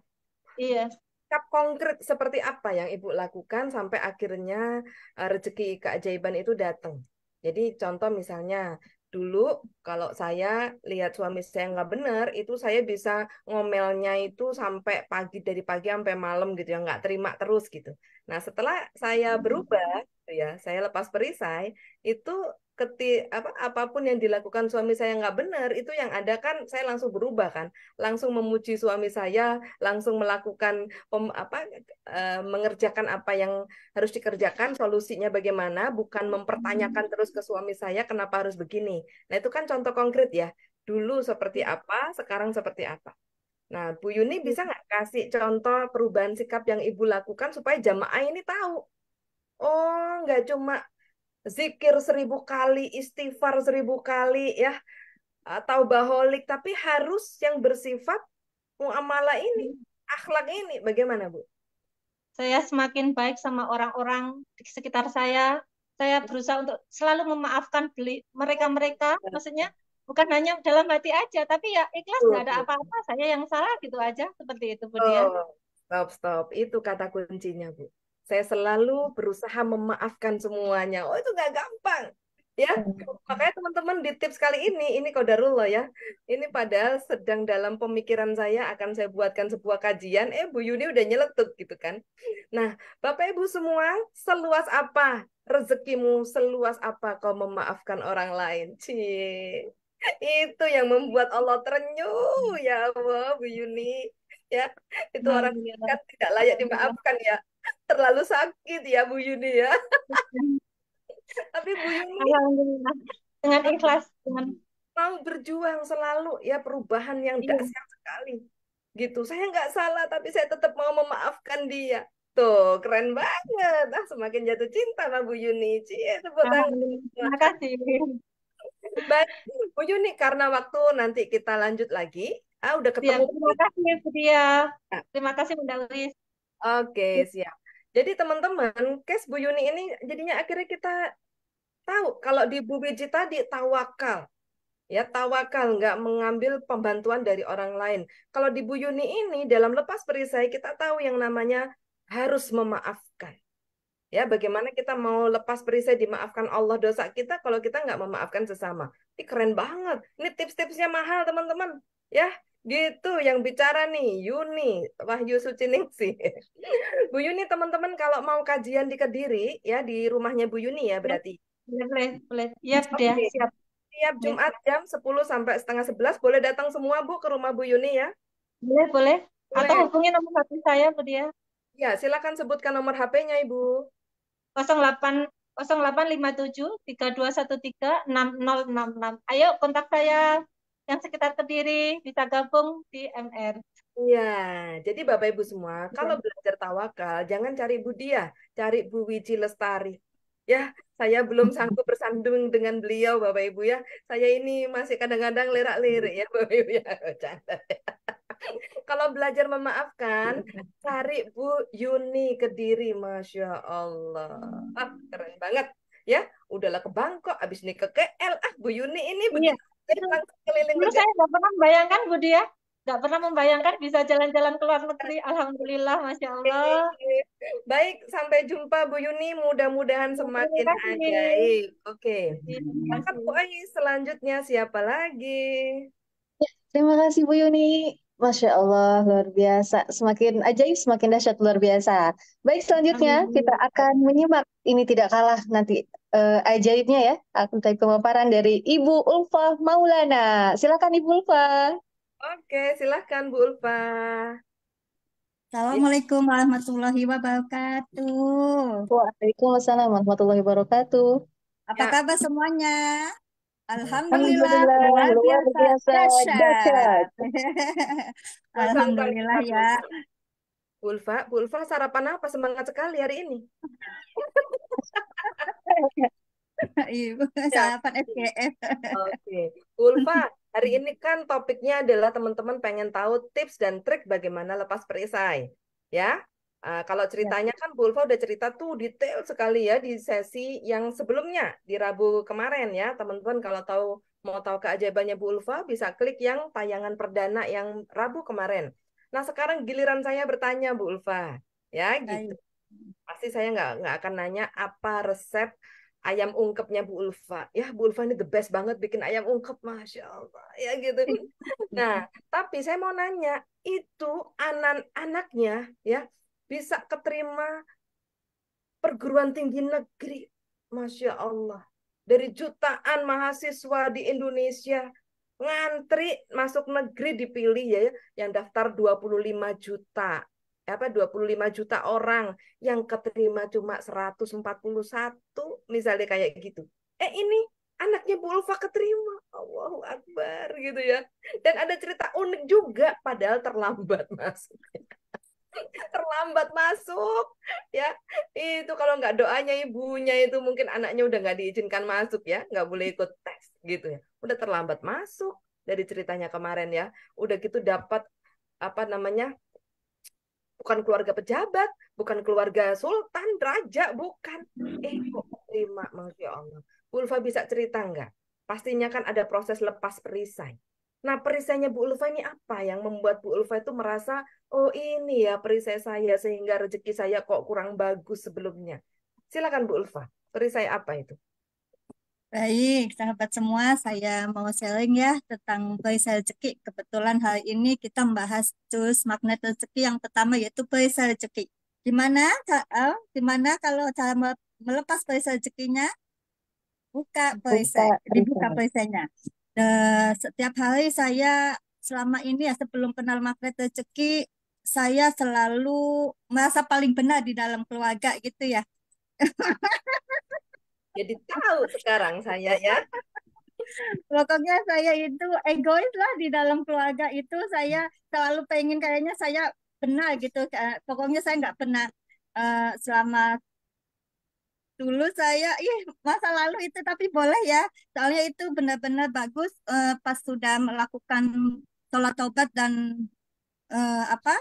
Iya. sikap konkret seperti apa yang Ibu lakukan sampai akhirnya rezeki keajaiban itu datang? Jadi contoh misalnya dulu kalau saya lihat suami saya nggak benar, itu saya bisa ngomelnya itu sampai pagi dari pagi sampai malam gitu ya, nggak terima terus gitu. Nah setelah saya berubah, gitu ya, saya lepas perisai, itu apapun yang dilakukan suami saya nggak benar, itu yang ada kan saya langsung berubah kan, langsung memuji suami saya, langsung melakukan mengerjakan apa yang harus dikerjakan, solusinya bagaimana, bukan mempertanyakan terus ke suami saya kenapa harus begini. Nah, itu kan contoh konkret ya. Dulu seperti apa, sekarang seperti apa. Nah, Bu Yuni bisa nggak kasih contoh perubahan sikap yang Ibu lakukan supaya jamaah ini tahu, oh nggak cuma zikir 1000 kali, istighfar 1000 kali ya, atau baholik, tapi harus yang bersifat muamalah ini, akhlak ini. Bagaimana, Bu? Saya semakin baik sama orang-orang di sekitar saya. Saya berusaha untuk selalu memaafkan mereka-mereka, maksudnya bukan hanya dalam hati aja, tapi ya ikhlas, nggak ada Betul. apa-apa, saya yang salah gitu aja, seperti itu Bu Dia. Oh, stop, stop. Itu kata kuncinya, Bu. Saya selalu berusaha memaafkan semuanya. Oh, itu nggak gampang. Ya, makanya teman-teman di tips kali ini qadarullah ya. Ini padahal sedang dalam pemikiran saya akan saya buatkan sebuah kajian. Bu Yuni udah nyeletuk gitu kan. Nah, Bapak Ibu semua, seluas apa rezekimu, seluas apa kau memaafkan orang lain. Cie. Itu yang membuat Allah terenyuh, ya Allah, Bu Yuni. Ya, itu orang Alhamdulillah. kan tidak layak dimaafkan ya. Terlalu sakit ya Bu Yuni ya. Tapi Bu Yuni Alhamdulillah. Dengan ikhlas, dengan mau berjuang selalu ya, perubahan yang iya. dahsyat sekali. Gitu. Saya nggak salah tapi saya tetap mau memaafkan dia. Tuh, keren banget. Semakin jatuh cinta sama Bu Yuni. Cie, tepuk tangan. Alhamdulillah. Terima kasih. Baik, Bu Yuni, karena waktu nanti kita lanjut lagi. Udah Siap. ketemu. Terima kasih Bu Dia. Nah, Terima kasih Bunda Wis. oke, siap. Jadi teman-teman, case Bu Yuni ini jadinya akhirnya kita tahu kalau di Bu Wiji tadi tawakal. Ya, tawakal, nggak mengambil pembantuan dari orang lain. Kalau di Bu Yuni ini, dalam lepas perisai, kita tahu yang namanya harus memaafkan. Ya, bagaimana kita mau lepas perisai dimaafkan Allah dosa kita kalau kita nggak memaafkan sesama. Ini keren banget. Ini tips-tipsnya mahal, teman-teman. Ya, gitu yang bicara nih, Yuni, Wahyu Suciningsih. Bu Yuni, teman-teman kalau mau kajian di Kediri, ya di rumahnya Bu Yuni ya Ya, berarti. boleh, boleh, boleh. Iya Bu Dia, Oke, siap. tiap Ya. Jumat jam 10 sampai setengah 11 boleh datang semua Bu ke rumah Bu Yuni ya. Boleh, boleh. Atau Boleh. hubungi nomor HP saya Bu Dia. Ya, silakan sebutkan nomor HP-nya Ibu. 0857 3213 6066. Ayo kontak saya yang sekitar Kediri, bisa gabung di MR. Iya, jadi Bapak Ibu semua, kalau Ya. belajar tawakal, jangan cari Bu Dia, cari Bu Wiji Lestari. Ya, saya belum sanggup bersandung dengan beliau, Bapak Ibu ya. Saya ini masih kadang-kadang lirak-lirik ya, Bapak Ibu ya. Bercanda. Kalau belajar memaafkan, cari Bu Yuni Kediri, Masya Allah. Keren banget. Ya, udahlah ke Bangkok, habis ini ke KL. Bu Yuni ini Iya, begitu, itu langsung keliling dulu negara. saya nggak pernah membayangkan Bu Dia. nggak pernah membayangkan bisa jalan-jalan ke luar negeri. Alhamdulillah, Masya Allah. Baik, sampai jumpa Bu Yuni. Mudah-mudahan Terima semakin kasih. ajaib. Oke. Terima Silakan Bu kasih. Ais, selanjutnya siapa lagi? Ya, terima kasih Bu Yuni. Masya Allah, luar biasa. Semakin ajaib, semakin dahsyat, luar biasa. Baik, selanjutnya kita Amin. akan menyimak. Ini tidak kalah nanti ajaibnya ya. Aku dari pemaparan dari Ibu Ulfa Maulana. Silakan Ibu Ulfa. Oke, silahkan Bu Ulfa. Ya, Assalamualaikum warahmatullahi wabarakatuh. Waalaikumsalam warahmatullahi wabarakatuh. Apa ya. kabar semuanya? Alhamdulillah, Alhamdulillah, luar luar biasa, biasa, dahsyat. dahsyat. Sampai Alhamdulillah ya. Bu Ulfa sarapan apa? Semangat sekali hari ini. Ibu Ya. sarapan SGF. Oke, Bu Ulfa, hari ini kan topiknya adalah teman-teman pengen tahu tips dan trik bagaimana lepas perisai. Ya, kalau Ya, ceritanya kan Bu Ulfa udah cerita tuh detail sekali ya di sesi yang sebelumnya di Rabu kemarin ya. Teman-teman kalau mau tahu keajaibannya Bu Ulfa bisa klik yang tayangan perdana yang Rabu kemarin. Nah, sekarang giliran saya bertanya Bu Ulfa. Ya, gitu. baik. Pasti saya nggak akan nanya apa resep ayam ungkepnya Bu Ulfa. Ya, Bu Ulfa ini the best banget bikin ayam ungkep, Masya Allah. Ya gitu. Nah, tapi saya mau nanya, itu anak-anaknya ya bisa keterima perguruan tinggi negeri. Masya Allah. Dari jutaan mahasiswa di Indonesia, ngantri masuk negeri dipilih ya, yang daftar 25 juta. Apa 25 juta orang yang keterima cuma 141 misalnya kayak gitu. Ini anaknya Bu Ulfa keterima. Allahu Akbar gitu ya. Dan ada cerita unik juga padahal terlambat masuk. Terlambat masuk ya, itu kalau nggak doanya ibunya itu mungkin anaknya udah nggak diizinkan masuk ya, nggak boleh ikut tes gitu ya, udah terlambat masuk dari ceritanya kemarin ya, udah gitu dapat apa namanya, bukan keluarga pejabat, bukan keluarga sultan raja, bukan, kok terima. Masya Allah. Ulfa bisa cerita nggak, pastinya kan ada proses lepas perisai. Nah, perisainya Bu Ulfa ini apa yang membuat Bu Ulfa itu merasa, oh ini ya perisai saya sehingga rezeki saya kok kurang bagus sebelumnya. Silakan Bu Ulfa, perisai apa itu? Baik, sahabat semua, saya mau sharing ya tentang perisai rezeki. Kebetulan hari ini kita membahas jurus magnet rezeki yang pertama yaitu perisai rezeki. Gimana, gimana kalau cara melepas perisai rezekinya? Buka Dibuka perisai. perisainya. Setiap hari saya selama ini ya sebelum kenal magnet rezeki, saya selalu merasa paling benar di dalam keluarga gitu ya. Jadi tahu sekarang saya ya. Pokoknya saya itu egois lah di dalam keluarga itu, saya selalu pengen kayaknya saya benar gitu. Pokoknya saya nggak pernah selama dulu saya, masa lalu itu tapi boleh ya. Soalnya itu benar-benar bagus pas sudah melakukan sholat taubat dan apa?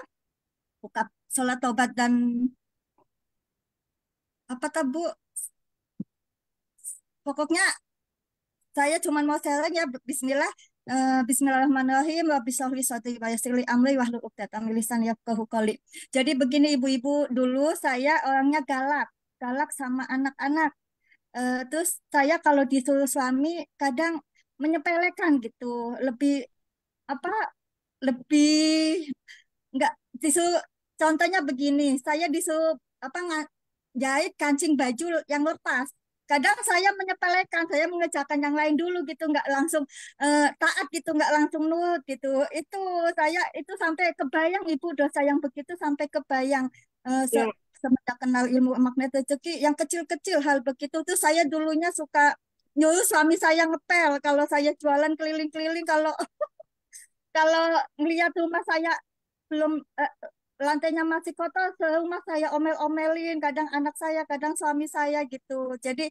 Buka sholat taubat dan apa tuh Bu? Pokoknya saya cuma mau sharing ya, Bismillah. Bismillahirrahmanirrahim. Rabbi shrahli sadri wa yassir li amri wahlul 'uqdatam min lisani yafqahu qawli. Jadi begini ibu-ibu, dulu saya orangnya galak, galak sama anak-anak. Terus saya kalau disuruh suami kadang menyepelekan gitu, lebih apa? Lebih nggak disuruh. Contohnya begini, saya disuruh apa jahit kancing baju yang lepas. Kadang saya menyepelekan, saya mengerjakan yang lain dulu gitu, nggak langsung taat gitu, nggak langsung nurut gitu. Itu saya itu sampai kebayang ibu dosa yang begitu sampai kebayang Ya, semenjak kenal ilmu magnet rezeki yang kecil-kecil hal begitu tuh saya dulunya suka nyuruh suami saya ngepel kalau saya jualan keliling-keliling, kalau kalau melihat rumah saya belum lantainya masih kotor, serumah saya omel-omelin, kadang anak saya, kadang suami saya gitu. Jadi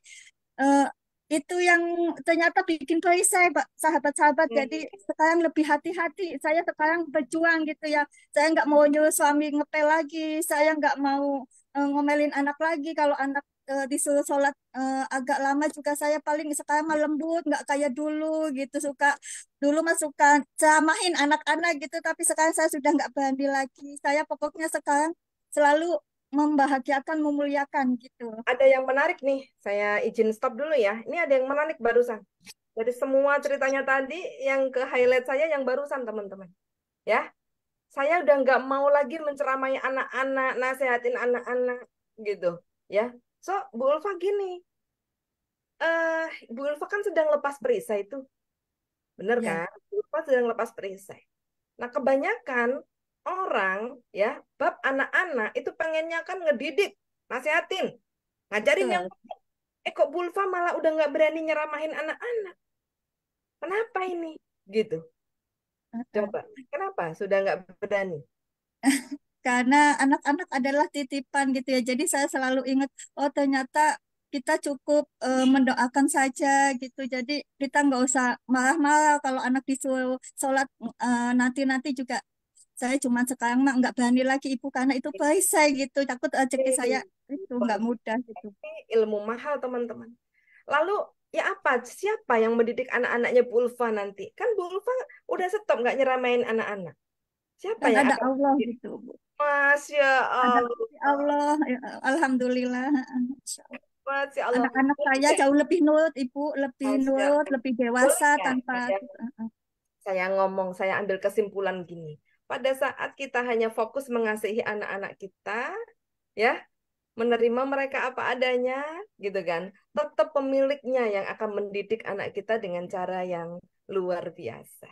eh, itu yang ternyata bikin perisai, Pak, sahabat-sahabat. Jadi sekarang lebih hati-hati. Saya sekarang berjuang gitu ya. Saya nggak mau nyuruh suami ngepel lagi. Saya nggak mau ngomelin anak lagi. Kalau anak disuruh sholat agak lama juga saya paling sekarang mah lembut, nggak kayak dulu gitu. Dulu mah suka ceramahin anak-anak gitu, tapi sekarang saya sudah nggak berani lagi. Saya pokoknya sekarang selalu membahagiakan, memuliakan gitu. Ada yang menarik nih, saya izin stop dulu ya. Ini ada yang menarik barusan. Dari semua ceritanya tadi, yang ke highlight saya yang barusan teman-teman. Ya, saya udah nggak mau lagi menceramai anak-anak, nasehatin anak-anak gitu. Ya, so Bu Ulfa gini, Bu Ulfa kan sedang lepas perisai itu, bener Ya, kan? Bu Ulfa sedang lepas perisai. Nah, kebanyakan orang ya, bab anak-anak itu pengennya kan ngedidik, nasehatin, ngajarin yang betul. kok Bu Ulfa malah udah nggak berani nyeramahin anak-anak. Kenapa ini? Gitu. Heeh. Coba, kenapa sudah nggak berani? Karena anak-anak adalah titipan gitu ya. Jadi saya selalu ingat, oh ternyata kita cukup mendoakan saja gitu. Jadi kita nggak usah marah-marah kalau anak disuruh sholat nanti-nanti juga. Saya cuma sekarang mah nggak berani lagi ibu karena itu perisai gitu. Takut rezeki saya itu nggak mudah gitu. Ini ilmu mahal, teman-teman. Lalu, ya apa? Siapa yang mendidik anak-anaknya Bu Ulfa nanti? Kan Bu Ulfa udah stop nggak nyeramain anak-anak. Siapa Kan yang ada akan Allah mendidik? gitu, Bu. Masya Ada Allah. Allah, ya, alhamdulillah. Masya Allah. Masya Allah. Anak-anak Boleh saya nggak? jauh lebih nurut, Ibu, lebih Masya nurut, Allah. lebih Boleh dewasa nggak? tanpa Saya ngomong, saya ambil kesimpulan gini. Pada saat kita hanya fokus mengasihi anak-anak kita, ya, menerima mereka apa adanya, gitu kan. Tetap pemiliknya yang akan mendidik anak kita dengan cara yang luar biasa.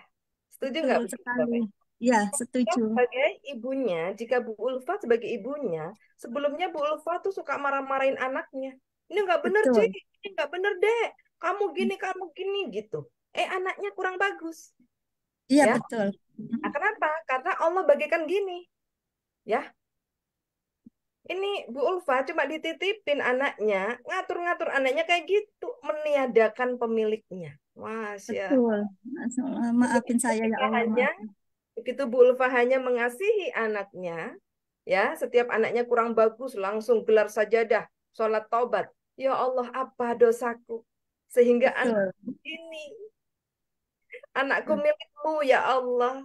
Setuju nggak betul begitu, sekali. Bapak? Ya, Saya setuju. sebagai ibunya, jika Bu Ulfa sebagai ibunya, sebelumnya Bu Ulfa tuh suka marah-marahin anaknya. Ini nggak bener, Ci. Betul. Ini nggak bener, Dek. Kamu gini, gitu. Anaknya kurang bagus. Iya, Ya, betul. nah, kenapa? Karena Allah bagikan gini. Ya, ini Bu Ulfa cuma dititipin anaknya, ngatur-ngatur anaknya kayak gitu, meniadakan pemiliknya. Masya. Betul. Masya Allah. Maafin saya ya Ketika Allah, hanya maafin. begitu Bu Ulfa hanya mengasihi anaknya, ya, setiap anaknya kurang bagus langsung gelar sajadah, sholat taubat. Ya Allah, apa dosaku? Sehingga anak Betul. ini, anakku milikmu ya Allah.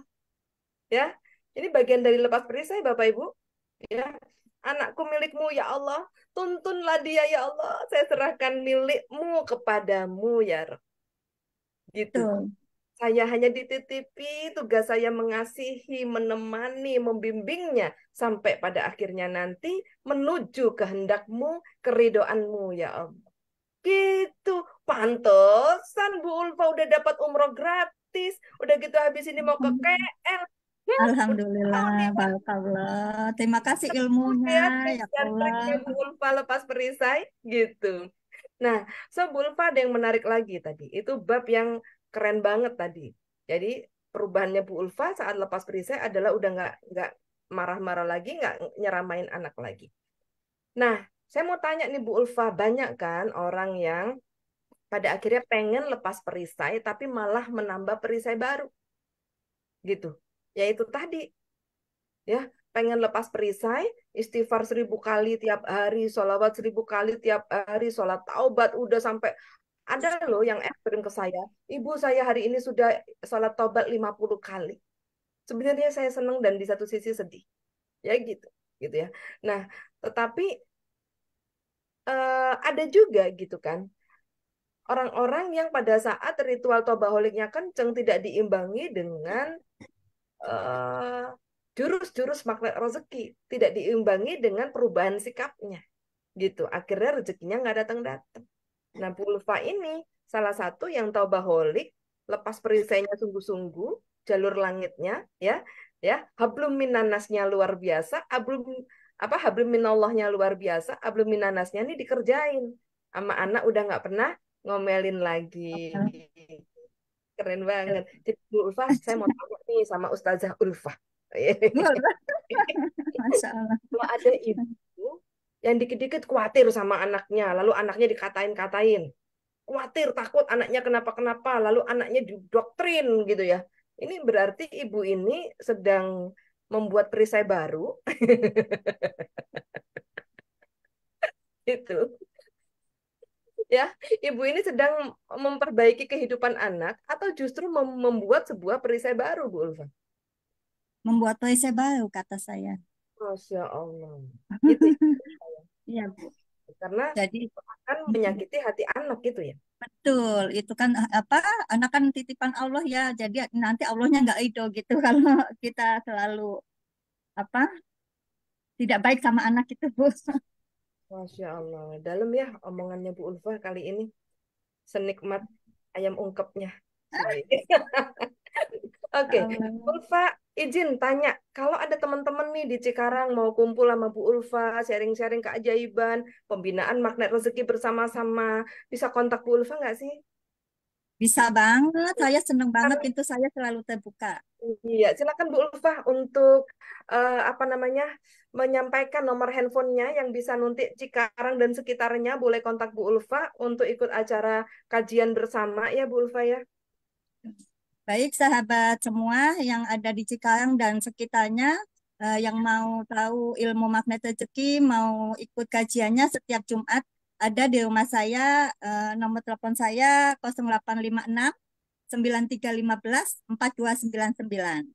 Ya, ini bagian dari lepas perisai Bapak Ibu. Ya, anakku milikmu ya Allah, tuntunlah dia ya Allah, saya serahkan milikmu kepadamu ya Rabb. Gitu. Betul. Saya hanya dititipi, tugas saya mengasihi, menemani, membimbingnya sampai pada akhirnya nanti menuju kehendakmu, keridhoanmu ya Allah. Gitu. Pantesan Bu Ulfa udah dapat umroh gratis, udah gitu habis ini mau ke KL. Alhamdulillah, Tahu nih Pak, barakallah. Terima kasih ilmunya, ya tips ya dan Allah. triknya Bu Ulfa lepas perisai gitu. Nah, so Bu Ulfa ada yang menarik lagi tadi. Itu bab yang keren banget tadi. Jadi perubahannya Bu Ulfa saat lepas perisai adalah udah nggak marah-marah lagi, nggak nyeramain anak lagi. Nah, saya mau tanya nih Bu Ulfa, banyak kan orang yang pada akhirnya pengen lepas perisai tapi malah menambah perisai baru gitu. Yaitu tadi ya, pengen lepas perisai, istighfar 1000 kali tiap hari, sholawat 1000 kali tiap hari, sholat taubat udah sampai ada loh yang ekstrim ke saya. Ibu saya hari ini sudah sholat taubat 50 kali. Sebenarnya saya senang dan di satu sisi sedih. Ya gitu, gitu ya. Nah, tetapi ada juga gitu kan. Orang-orang yang pada saat ritual tobaholiknya kenceng tidak diimbangi dengan eh, jurus-jurus magnet rezeki, tidak diimbangi dengan perubahan sikapnya, gitu. Akhirnya rezekinya nggak datang-datang. Nah, Pulva ini salah satu yang taubaholik, lepas perisainya sungguh-sungguh, jalur langitnya, ya, hablum minanasnya luar biasa, hablum minallahnya luar biasa, hablum minanasnya ini dikerjain sama anak udah nggak pernah ngomelin lagi. Keren banget. Jadi Bu Ulfa, saya mau tanya nih sama Ustazah Ulfa. Masya Allah. Kalau ada ibu yang dikit-dikit khawatir sama anaknya, lalu anaknya dikatain-katain, khawatir, takut anaknya kenapa-kenapa, lalu anaknya didoktrin gitu ya. Ini berarti ibu ini sedang membuat perisai baru Itu ya, ibu ini sedang memperbaiki kehidupan anak atau justru membuat sebuah perisai baru, Bu Ulfa? Membuat perisai baru kata saya. Masya Allah. Gitu ya. Iya, Bu. Karena Jadi akan menyakiti hati anak gitu ya. betul, itu kan apa? Anak kan titipan Allah ya. Jadi nanti Allahnya nggak ridho gitu kalau kita selalu apa? Tidak baik sama anak itu, Bu. Masya Allah. Dalam ya omongannya Bu Ulfa kali ini. Senikmat ayam ungkepnya. Baik. Oke, Ulfa izin tanya, kalau ada teman-teman nih di Cikarang mau kumpul sama Bu Ulfa, sharing-sharing keajaiban, pembinaan magnet rezeki bersama-sama, bisa kontak Bu Ulfa nggak sih? Bisa banget, saya seneng banget, Kan- pintu saya selalu terbuka. Iya, silakan Bu Ulfa untuk apa namanya menyampaikan nomor handphonenya yang bisa nuntik Cikarang dan sekitarnya. Boleh kontak Bu Ulfa untuk ikut acara kajian bersama ya Bu Ulfa ya. Baik sahabat semua yang ada di Cikarang dan sekitarnya, yang mau tahu ilmu magnet rezeki, mau ikut kajiannya setiap Jumat, ada di rumah saya, nomor telepon saya 0856 9315 4299.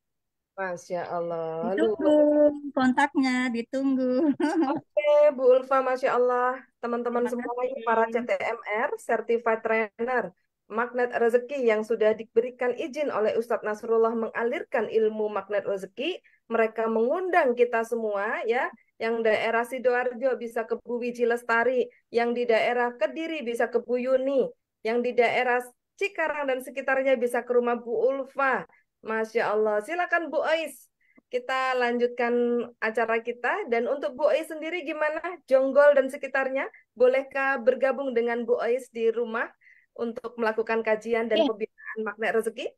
Masya Allah, Ditunggu kontaknya, ditunggu. Oke, Bu Ulfa, Masya Allah. Teman-teman Terima semua ini para kasih. CTMR, Certified Trainer, Magnet Rezeki yang sudah diberikan izin oleh Ustadz Nasrullah mengalirkan ilmu magnet rezeki, mereka mengundang kita semua ya, yang daerah Sidoarjo bisa ke Bu Wiji Lestari, yang di daerah Kediri bisa ke Bu Yuni, yang di daerah Cikarang dan sekitarnya bisa ke rumah Bu Ulfa. Masya Allah. Silakan Bu Ais. Kita lanjutkan acara kita. Dan untuk Bu Ais sendiri gimana? Jonggol dan sekitarnya, bolehkah bergabung dengan Bu Ais di rumah untuk melakukan kajian dan Iya, pembinaan magnet rezeki?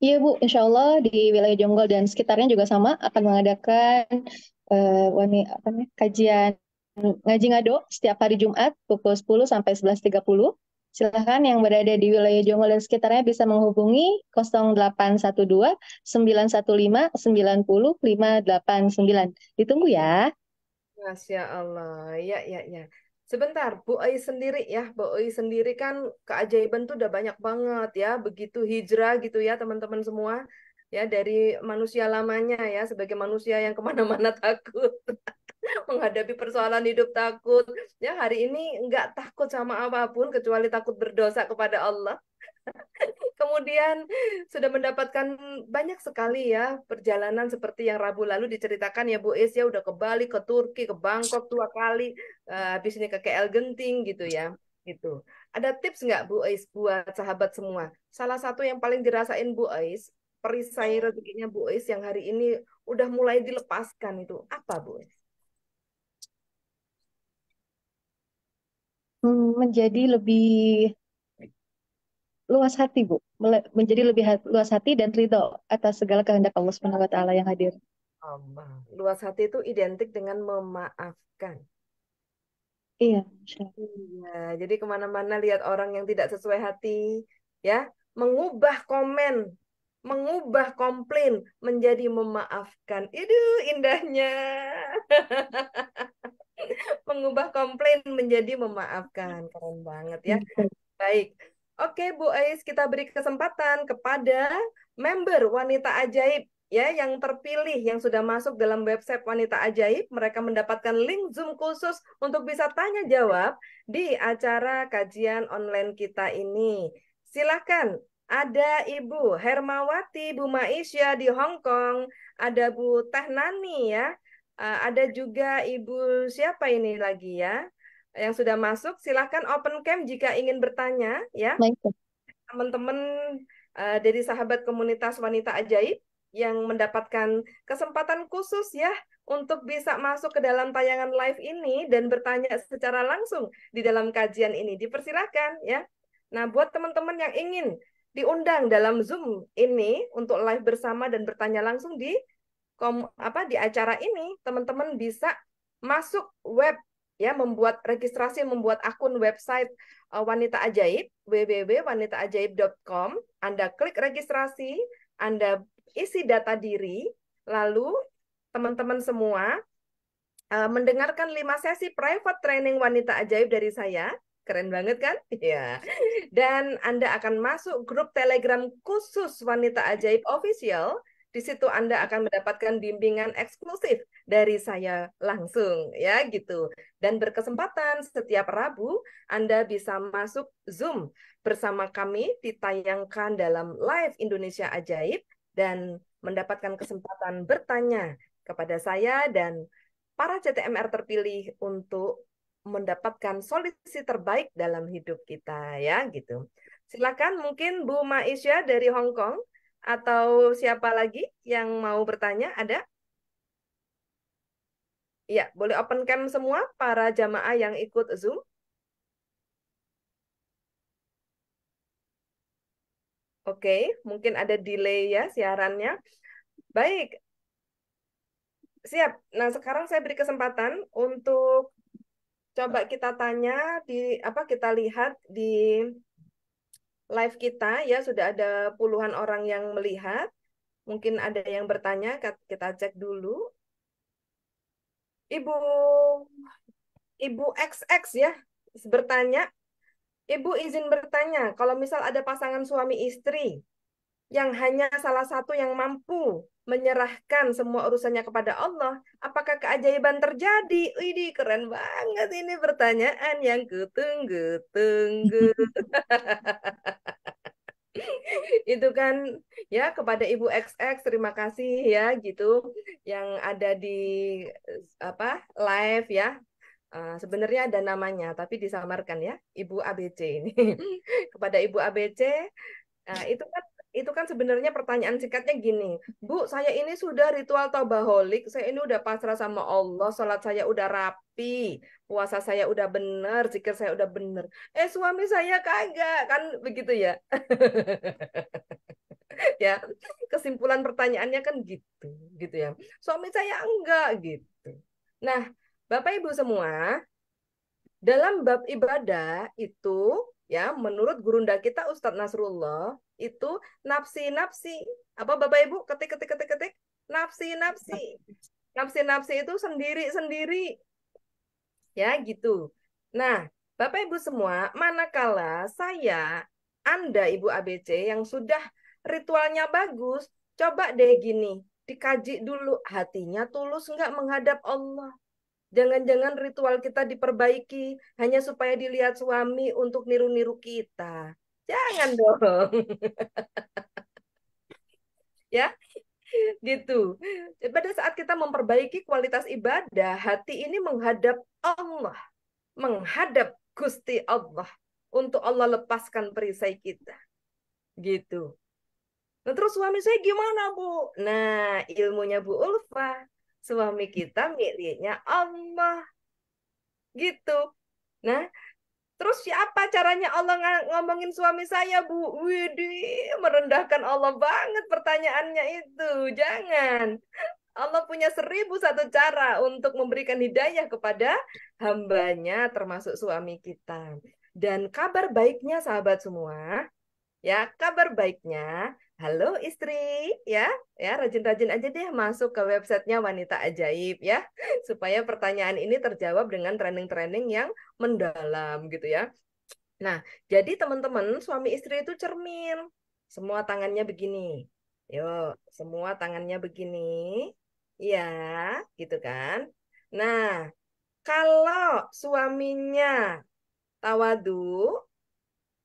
iya Bu, insya Allah di wilayah Jonggol dan sekitarnya juga sama akan mengadakan apa namanya, kajian ngaji ngado setiap hari Jumat pukul 10 sampai 11.30. Silahkan yang berada di wilayah Jonggol dan sekitarnya bisa menghubungi 0812 915 90 589. Ditunggu ya. Masya Allah, ya, ya, ya. Sebentar, Bu Ais sendiri ya, Bu Ais sendiri kan keajaiban tuh udah banyak banget ya, begitu hijrah gitu ya teman-teman semua. Ya, dari manusia lamanya ya, sebagai manusia yang kemana-mana takut. Menghadapi persoalan hidup takut. Ya, hari ini nggak takut sama apapun kecuali takut berdosa kepada Allah. Kemudian sudah mendapatkan banyak sekali ya perjalanan seperti yang Rabu lalu diceritakan ya Bu Es ya udah ke Bali, ke Turki, ke Bangkok 2 kali, habis ini ke KL Genting gitu ya. Gitu. Ada tips nggak Bu Ais buat sahabat semua? Salah satu yang paling dirasain Bu Ais, perisai rezekinya Bu Ais yang hari ini udah mulai dilepaskan itu apa Bu Ais? Menjadi lebih luas hati, Bu. Menjadi lebih luas hati dan ridho atas segala kehendak Allah Subhanahu wa taala yang hadir. Allah. Luas hati itu identik dengan memaafkan. Iya, Masya Allah. Iya, jadi kemana-mana lihat orang yang tidak sesuai hati, ya, mengubah komen, mengubah komplain menjadi memaafkan. Itu indahnya. Mengubah komplain menjadi memaafkan. Keren banget ya. Baik. Oke, Bu Ais, kita beri kesempatan kepada member Wanita Ajaib ya yang terpilih yang sudah masuk dalam website Wanita Ajaib. Mereka mendapatkan link Zoom khusus untuk bisa tanya jawab di acara kajian online kita ini. Silakan. Ada Ibu Hermawati, Bu Maisya di Hong Kong, ada Bu Teh Nani ya. Ada juga Ibu siapa ini lagi ya? Yang sudah masuk, silahkan open cam jika ingin bertanya ya. Baik, Teman-teman dari sahabat komunitas Wanita Ajaib yang mendapatkan kesempatan khusus ya untuk bisa masuk ke dalam tayangan live ini dan bertanya secara langsung di dalam kajian ini. Dipersilakan ya. Nah, buat teman-teman yang ingin diundang dalam Zoom ini untuk live bersama dan bertanya langsung di acara ini, teman-teman bisa masuk web ya, membuat akun website Wanita Ajaib, www.wanitaajaib.com. Anda klik registrasi, Anda isi data diri, lalu teman-teman semua mendengarkan 5 sesi private training wanita ajaib dari saya. Keren banget kan? Ya. Dan Anda akan masuk grup Telegram khusus Wanita Ajaib Official. Di situ Anda akan mendapatkan bimbingan eksklusif dari saya langsung, ya gitu. Dan berkesempatan setiap Rabu Anda bisa masuk Zoom bersama kami, ditayangkan dalam live Indonesia Ajaib dan mendapatkan kesempatan bertanya kepada saya dan para CTMR terpilih untuk mendapatkan solusi terbaik dalam hidup kita, ya gitu. Silakan mungkin Bu Maisya dari Hong Kong atau siapa lagi yang mau bertanya, ada? Ya, boleh open cam semua para jamaah yang ikut Zoom. Oke, mungkin ada delay ya siarannya. Baik, siap. Nah, sekarang saya beri kesempatan untuk coba kita tanya kita lihat di live kita ya, sudah ada puluhan orang yang melihat. Mungkin ada yang bertanya, kita cek dulu. Ibu XX ya bertanya, Ibu izin bertanya, kalau misal ada pasangan suami istri yang hanya salah satu yang mampu menyerahkan semua urusannya kepada Allah, apakah keajaiban terjadi? Widih, keren banget ini pertanyaan yang kutunggu-tunggu. Itu kan ya, kepada Ibu XX terima kasih ya gitu yang ada di live ya. Sebenarnya ada namanya tapi disamarkan ya, Ibu ABC ini. Kepada Ibu ABC, itu kan sebenarnya pertanyaan singkatnya gini, Bu, saya ini sudah ritual taubaholik, saya ini udah pasrah sama Allah, sholat saya udah rapi, puasa saya udah bener, zikir saya udah bener. Suami saya kagak, kan begitu ya. Ya, kesimpulan pertanyaannya kan gitu ya. Suami saya enggak gitu. Nah, Bapak Ibu semua, dalam bab ibadah itu ya, menurut gurunda kita Ustadz Nasrullah, itu nafsi-nafsi. Apa Bapak Ibu? Ketik. Nafsi-nafsi. Nafsi-nafsi itu sendiri-sendiri. Ya, gitu. Nah, Bapak Ibu semua, manakala Anda Ibu ABC yang sudah ritualnya bagus, coba deh gini, dikaji dulu hatinya tulus nggak menghadap Allah. Jangan-jangan ritual kita diperbaiki hanya supaya dilihat suami untuk niru-niru kita. Jangan dong. Ya, gitu. Pada saat kita memperbaiki kualitas ibadah, hati ini menghadap Allah, menghadap Gusti Allah untuk Allah lepaskan perisai kita. Gitu. Nah, terus suami saya gimana, Bu? Nah, ilmunya Bu Ulfa, suami kita miliknya Allah. Gitu. Nah, terus siapa caranya Allah ngomongin suami saya, Bu? Widih, merendahkan Allah banget pertanyaannya itu. Jangan. Allah punya 1001 cara untuk memberikan hidayah kepada hambanya, termasuk suami kita. Dan kabar baiknya, sahabat semua, ya, kabar baiknya, halo istri, ya rajin-rajin aja deh masuk ke websitenya Wanita Ajaib ya, supaya pertanyaan ini terjawab dengan training-training yang mendalam gitu ya. Nah, jadi teman-teman, suami istri itu cermin, semua tangannya begini, yuk, semua tangannya begini, ya, gitu kan. Nah, kalau suaminya tawadu,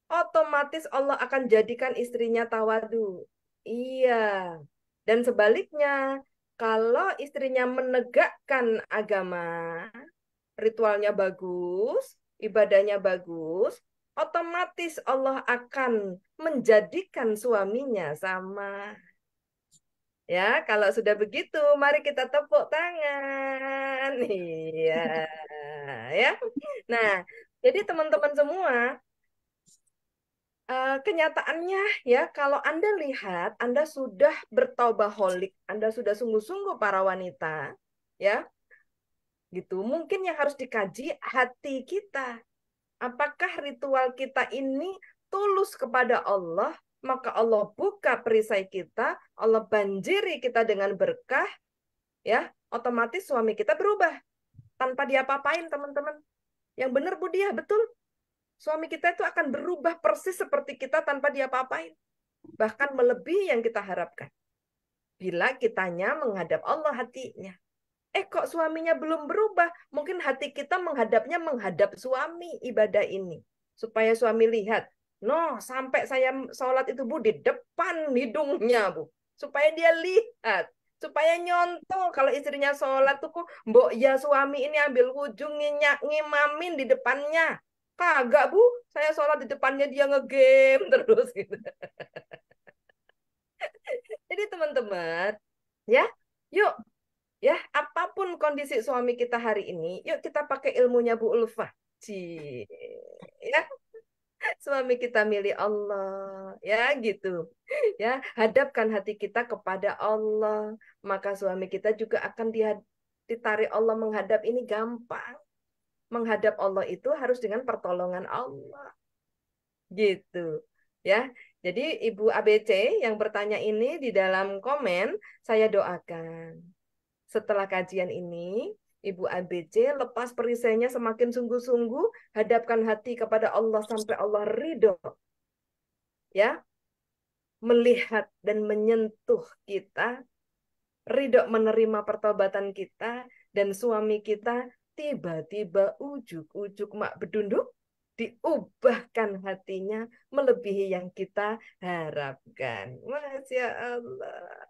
otomatis Allah akan jadikan istrinya tawadu. Iya. Dan sebaliknya, kalau istrinya menegakkan agama, ritualnya bagus, ibadahnya bagus, otomatis Allah akan menjadikan suaminya sama. Ya, kalau sudah begitu, mari kita tepuk tangan. Iya, ya. Nah, jadi teman-teman semua, kenyataannya ya, kalau Anda lihat, Anda sudah bertaubaholik, Anda sudah sungguh-sungguh para wanita, ya, gitu. Mungkin yang harus dikaji hati kita. Apakah ritual kita ini tulus kepada Allah, maka Allah buka perisai kita, Allah banjiri kita dengan berkah, ya, otomatis suami kita berubah. tanpa diapa-apain, teman-teman. Yang benar Bu Dia, betul. Suami kita itu akan berubah persis seperti kita tanpa diapa-apain. Bahkan melebihi yang kita harapkan. Bila kitanya menghadap Allah hatinya. Kok suaminya belum berubah? Mungkin hati kita menghadapnya menghadap suami ibadah ini. Supaya suami lihat. No, sampai saya sholat itu Bu di depan hidungnya Bu. Supaya dia lihat. Supaya nyontoh kalau istrinya sholat tuh kok mbok ya suami ini ambil ujung ngimamin di depannya. Kagak Bu, saya sholat di depannya dia ngegame terus gitu. Jadi teman-teman, ya, yuk, ya apapun kondisi suami kita hari ini, yuk kita pakai ilmunya Bu Ulfah. Ya, suami kita milih Allah, ya gitu. Ya, hadapkan hati kita kepada Allah, maka suami kita juga akan ditarik Allah menghadap ini gampang. Menghadap Allah itu harus dengan pertolongan Allah. Gitu. Ya. Jadi Ibu ABC yang bertanya ini di dalam komen, saya doakan. Setelah kajian ini, Ibu ABC lepas perisainya semakin sungguh-sungguh, hadapkan hati kepada Allah sampai Allah ridho. Ya. Melihat dan menyentuh kita, ridho menerima pertobatan kita, dan suami kita tiba-tiba ujuk-ujuk mak bedunduk, diubahkan hatinya melebihi yang kita harapkan. Masya Allah.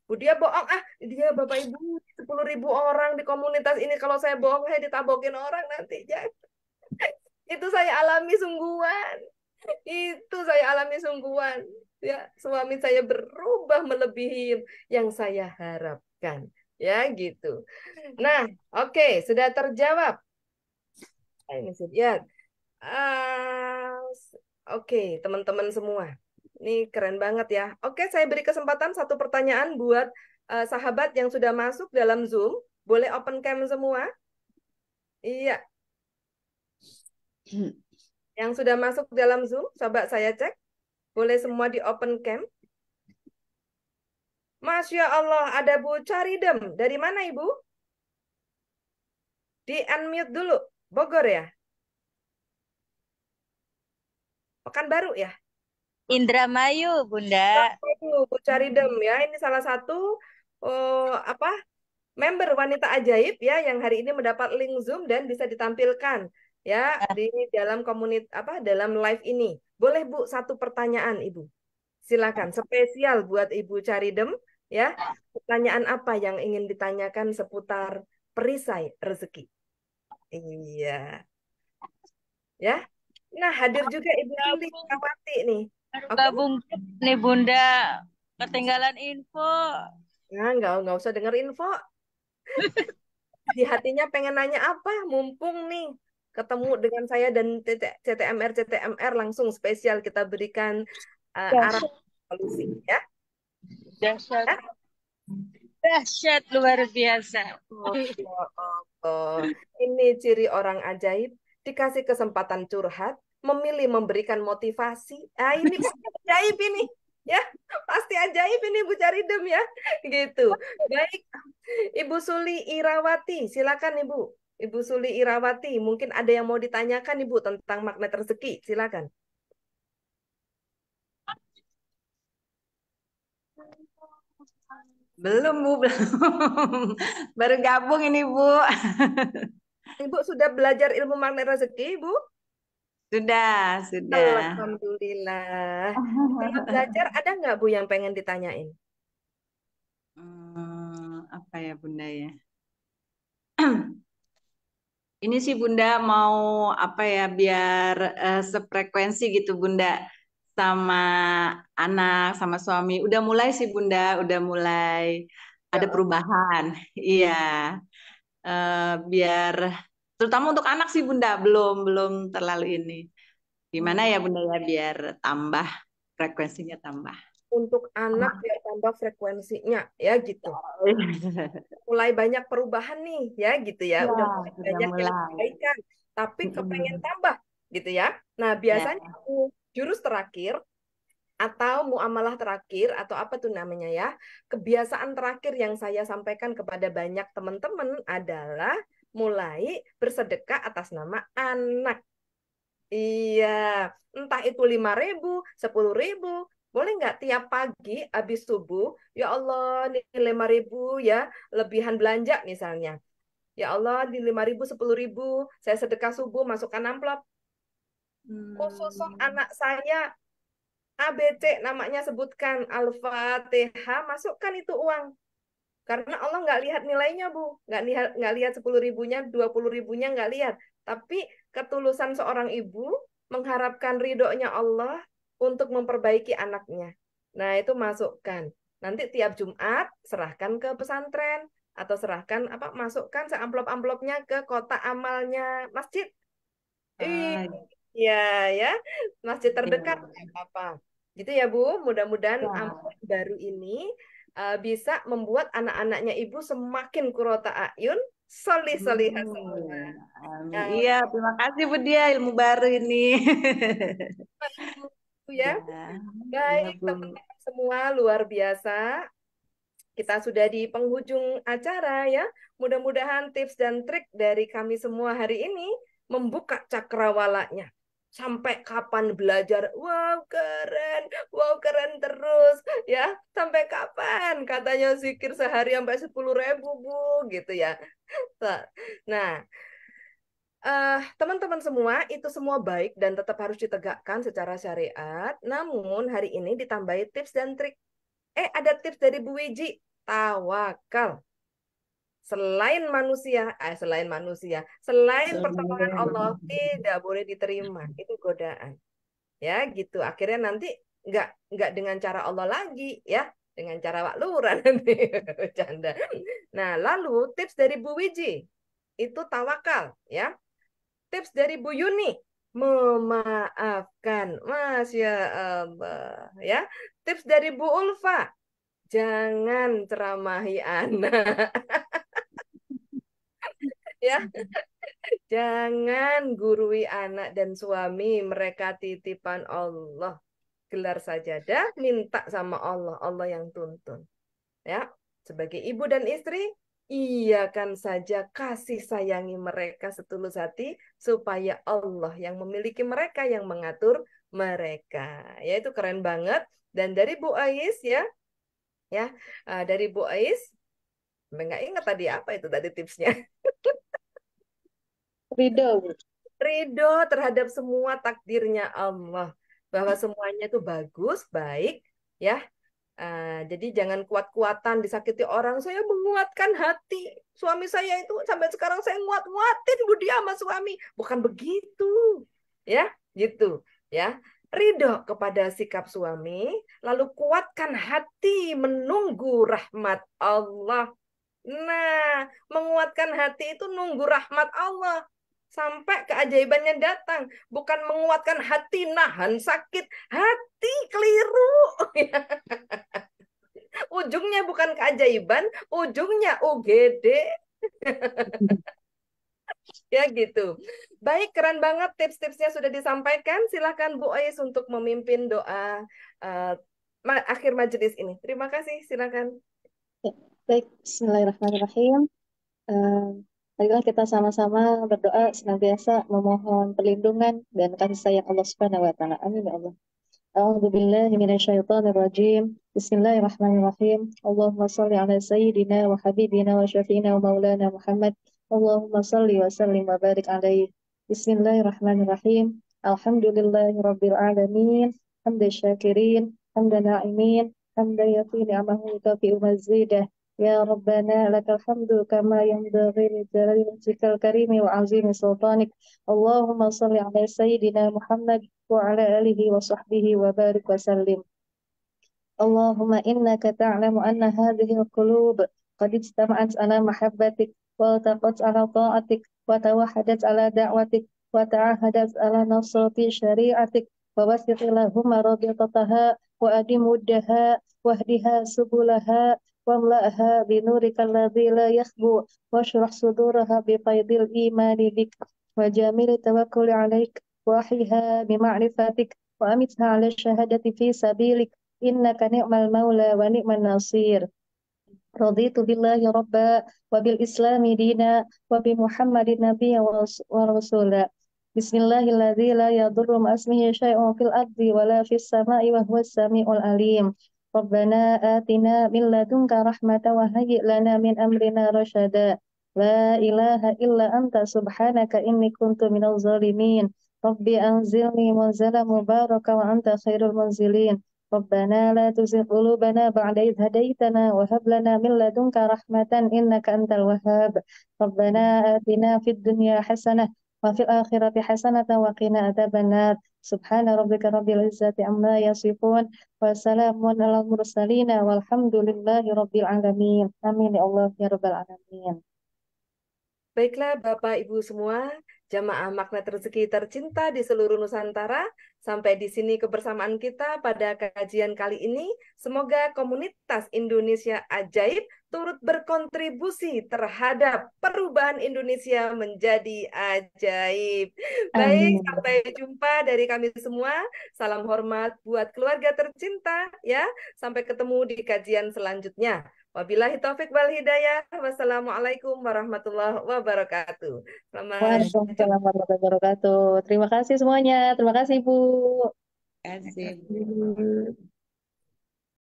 Bu dia bohong, dia Bapak Ibu 10.000 orang di komunitas ini, kalau saya bohong saya ditabokin orang nanti. Itu saya alami sungguhan. Itu saya alami sungguhan. Ya, suami saya berubah melebihi yang saya harapkan. Ya, gitu. Nah, oke, sudah terjawab. Ini ya. Oke, teman-teman semua. Ini keren banget ya. Oke, saya beri kesempatan satu pertanyaan buat sahabat yang sudah masuk dalam Zoom. Boleh open cam semua? Iya. Yang sudah masuk dalam Zoom, coba saya cek. Boleh semua di open cam? Masya Allah, ada Bu Caridem. Dari mana Ibu? Di unmute dulu. Bogor ya? Pekanbaru ya? Indramayu, Bunda. Bu Caridem ya. Ini salah satu member wanita ajaib ya yang hari ini mendapat link Zoom dan bisa ditampilkan ya di dalam dalam live ini. Boleh Bu satu pertanyaan Ibu? Silakan, spesial buat Ibu Caridem ya. Pertanyaan apa yang ingin ditanyakan seputar perisai rezeki? Iya. Ya. Nah, hadir juga Ibu Suli Kawati nih. Gabung nih Bunda, ketinggalan info. Nah, nggak usah denger info. Di hatinya pengen nanya apa? Mumpung nih ketemu dengan saya dan CTMR langsung spesial kita berikan arah solusi ya. Dahsyat. Dahsyat luar biasa. Ini ciri orang ajaib, dikasih kesempatan curhat, memilih memberikan motivasi. Ini pasti ajaib ini. Ya, pasti ajaib ini Bu Caridem ya. Gitu. Baik. Ibu Suli Irawati, silakan Ibu. Ibu Suli Irawati, mungkin ada yang mau ditanyakan Ibu tentang magnet rezeki, silakan. Belum Bu, belum. Baru gabung ini Bu. Ibu sudah belajar ilmu magnet rezeki, Bu? Sudah. Alhamdulillah. Kalau belajar ada nggak Bu yang pengen ditanyain? Apa ya Bunda ya? Ini sih Bunda mau apa ya biar sefrekuensi gitu Bunda sama anak sama suami. Udah mulai sih Bunda, udah mulai ada perubahan. Iya. Biar terutama untuk anak sih Bunda belum terlalu ini. Gimana ya Bunda ya biar tambah frekuensinya tambah. Untuk anak biar tambah frekuensinya ya gitu. Mulai banyak perubahan nih ya gitu ya. Udah banyak yang kebaikan, tapi kepengen tambah gitu ya. Nah, biasanya jurus terakhir atau muamalah terakhir atau apa tuh namanya ya, kebiasaan terakhir yang saya sampaikan kepada banyak teman-teman adalah mulai bersedekah atas nama anak. Iya, entah itu 5.000, 10.000, boleh nggak tiap pagi habis subuh, ya Allah, ini 5.000 ya, lebihan belanja misalnya. Ya Allah, di 5.000, 10.000, saya sedekah subuh, masukkan amplop. Khusus anak saya, ABC namanya sebutkan, Al-Fatihah, masukkan itu uang. Karena Allah nggak lihat nilainya, Bu. Nggak lihat 10.000-nya, 20.000-nya, nggak lihat. Tapi ketulusan seorang ibu mengharapkan ridhonya Allah untuk memperbaiki anaknya. Nah, itu masukkan. Nanti tiap Jumat serahkan ke pesantren atau serahkan masukkan seamplop-amplopnya ke kotak amalnya masjid. Iya, ya. Masjid terdekat nggak apa-apa. Gitu ya, Bu. Mudah-mudahan amplop baru ini bisa membuat anak-anaknya Ibu semakin kurota ayun, solih-solihah semua. Nah, Iya, terima kasih Bu Dia, ilmu baru ini. ya. Baik, Iya, Bu. teman-teman semua luar biasa. Kita sudah di penghujung acara ya. Mudah-mudahan tips dan trik dari kami semua hari ini membuka cakrawalanya. Sampai kapan belajar? Wow keren terus ya. Sampai kapan? Katanya zikir sehari sampai 10.000 Bu, gitu ya. Nah, teman-teman semua, itu semua baik dan tetap harus ditegakkan secara syariat. Namun hari ini ditambahi tips dan trik. Ada tips dari Bu Wiji. Tawakal. Selain pertolongan Allah tidak boleh diterima. Itu godaan. Ya, gitu. Akhirnya nanti nggak dengan cara Allah lagi, ya, dengan cara Wak Lurah nanti. Bercanda. Nah, lalu tips dari Bu Wiji itu tawakal, ya. Tips dari Bu Yuni memaafkan. Masya Allah, ya. Tips dari Bu Ulfa, jangan ceramahi anak. Ya, jangan gurui anak dan suami, mereka titipan Allah. Gelar sajadah, minta sama Allah, Allah yang tuntun. Ya, sebagai ibu dan istri, iakan saja kasih sayangi mereka setulus hati supaya Allah yang memiliki mereka, yang mengatur mereka. Ya, itu keren banget. Dan dari Bu Ais ya, dari Bu Ais, nggak ingat tadi apa itu tadi tipsnya. Ridho. Ridho terhadap semua takdirnya Allah, bahwa semuanya itu bagus, baik, ya. Jadi jangan kuat-kuatan disakiti orang. Saya menguatkan hati suami saya itu sampai sekarang saya nguat-nguatin Bu Dia sama suami. Bukan begitu, ya, gitu, ya. Ridho kepada sikap suami, lalu kuatkan hati menunggu rahmat Allah. Nah, menguatkan hati itu nunggu rahmat Allah sampai keajaibannya datang, bukan menguatkan hati nahan sakit hati, keliru. Ujungnya bukan keajaiban, ujungnya UGD. Ya gitu. Baik, keren banget tips-tipsnya sudah disampaikan. Silakan Bu Ais untuk memimpin doa akhir majelis ini. Terima kasih, silakan. Ya, baik, Bismillahirrahmanirrahim. Marilah kita sama-sama berdoa senantiasa memohon perlindungan dan kasih sayang Allah Subhanahu wa taala. Amin ya Allah. A'udzu billahi minasyaitonir rajim. Bismillahirrahmanirrahim. Allahumma shalli ala sayyidina wa habibina wa syafiina wa maulana Muhammad. Allahumma shalli wa sallim wa barik alaihi. Bismillahirrahmanirrahim. Alhamdulillahi rabbil alamin. Hamdan syakirin, hamdan na'imin, hamdan yafi ni'amahu kafi'u mazidah. Ya Rabbana lakal hamdu kama yanbaghi li jalali wajhikal karimi wa azimi sultanik. Allahumma shalli ala sayyidina Muhammad wa ala alihi wa sahbihi wa barik wa sallim. اللهم إنك تعلم أن هذه القلوب قد اجتمعت على محبتك والتقت على طاعتك وتوحدت على دعوتك وتعاهدت على نصرة شريعتك ووثق اللهم رابطتها وأدم ودها واهدها سبلها واملأها بنورك الذي لا يخبو واشرح صدورها بفيض الإيمان بك وجامل التوكل عليك وأحيها بمعرفتك وأمتها على الشهادة في سبيلك إنك نعم المولى ونعم النصير. رضيت بالله ربا وبالإسلام دينا وبمحمد نبيا ورسولا. بسم الله الذي لا يضر مع اسمه شيء في الأرض ولا في السماء وهو السميع العليم. ربنا آتنا من لدنك رحمة وهيئ لنا من أمرنا رشدا. لا إله إلا أنت سبحانك إني كنت من الظالمين. ربي أنزلني منزلا مباركا وأنت خير المنزلين. ربنا لا تزغ قلوبنا بعد إذ هديتنا وهب لنا من لدنك رحمة إنك أنت الوهاب. ربنا آتنا في الدنيا حسنة وفي الآخرة حسنة وقنا عذاب النار. سبحان ربك رب العزة عما يصفون وسلام على المرسلين والحمد لله رب العالمين. آمين يا الله يا رب العالمين. Baiklah Bapak Ibu semua, jamaah Magnet Rezeki tercinta di seluruh Nusantara, sampai di sini kebersamaan kita pada kajian kali ini. Semoga komunitas Indonesia Ajaib turut berkontribusi terhadap perubahan Indonesia menjadi ajaib. Baik, Amin. sampai jumpa dari kami semua. Salam hormat buat keluarga tercinta ya. Sampai ketemu di kajian selanjutnya. Wabillahi taufik wal hidayah. Wassalamualaikum warahmatullahi wabarakatuh. Selamat Waalaikumsalam warahmatullahi wabarakatuh. Terima kasih semuanya. Terima kasih, Bu. Terima kasih. Terima kasih.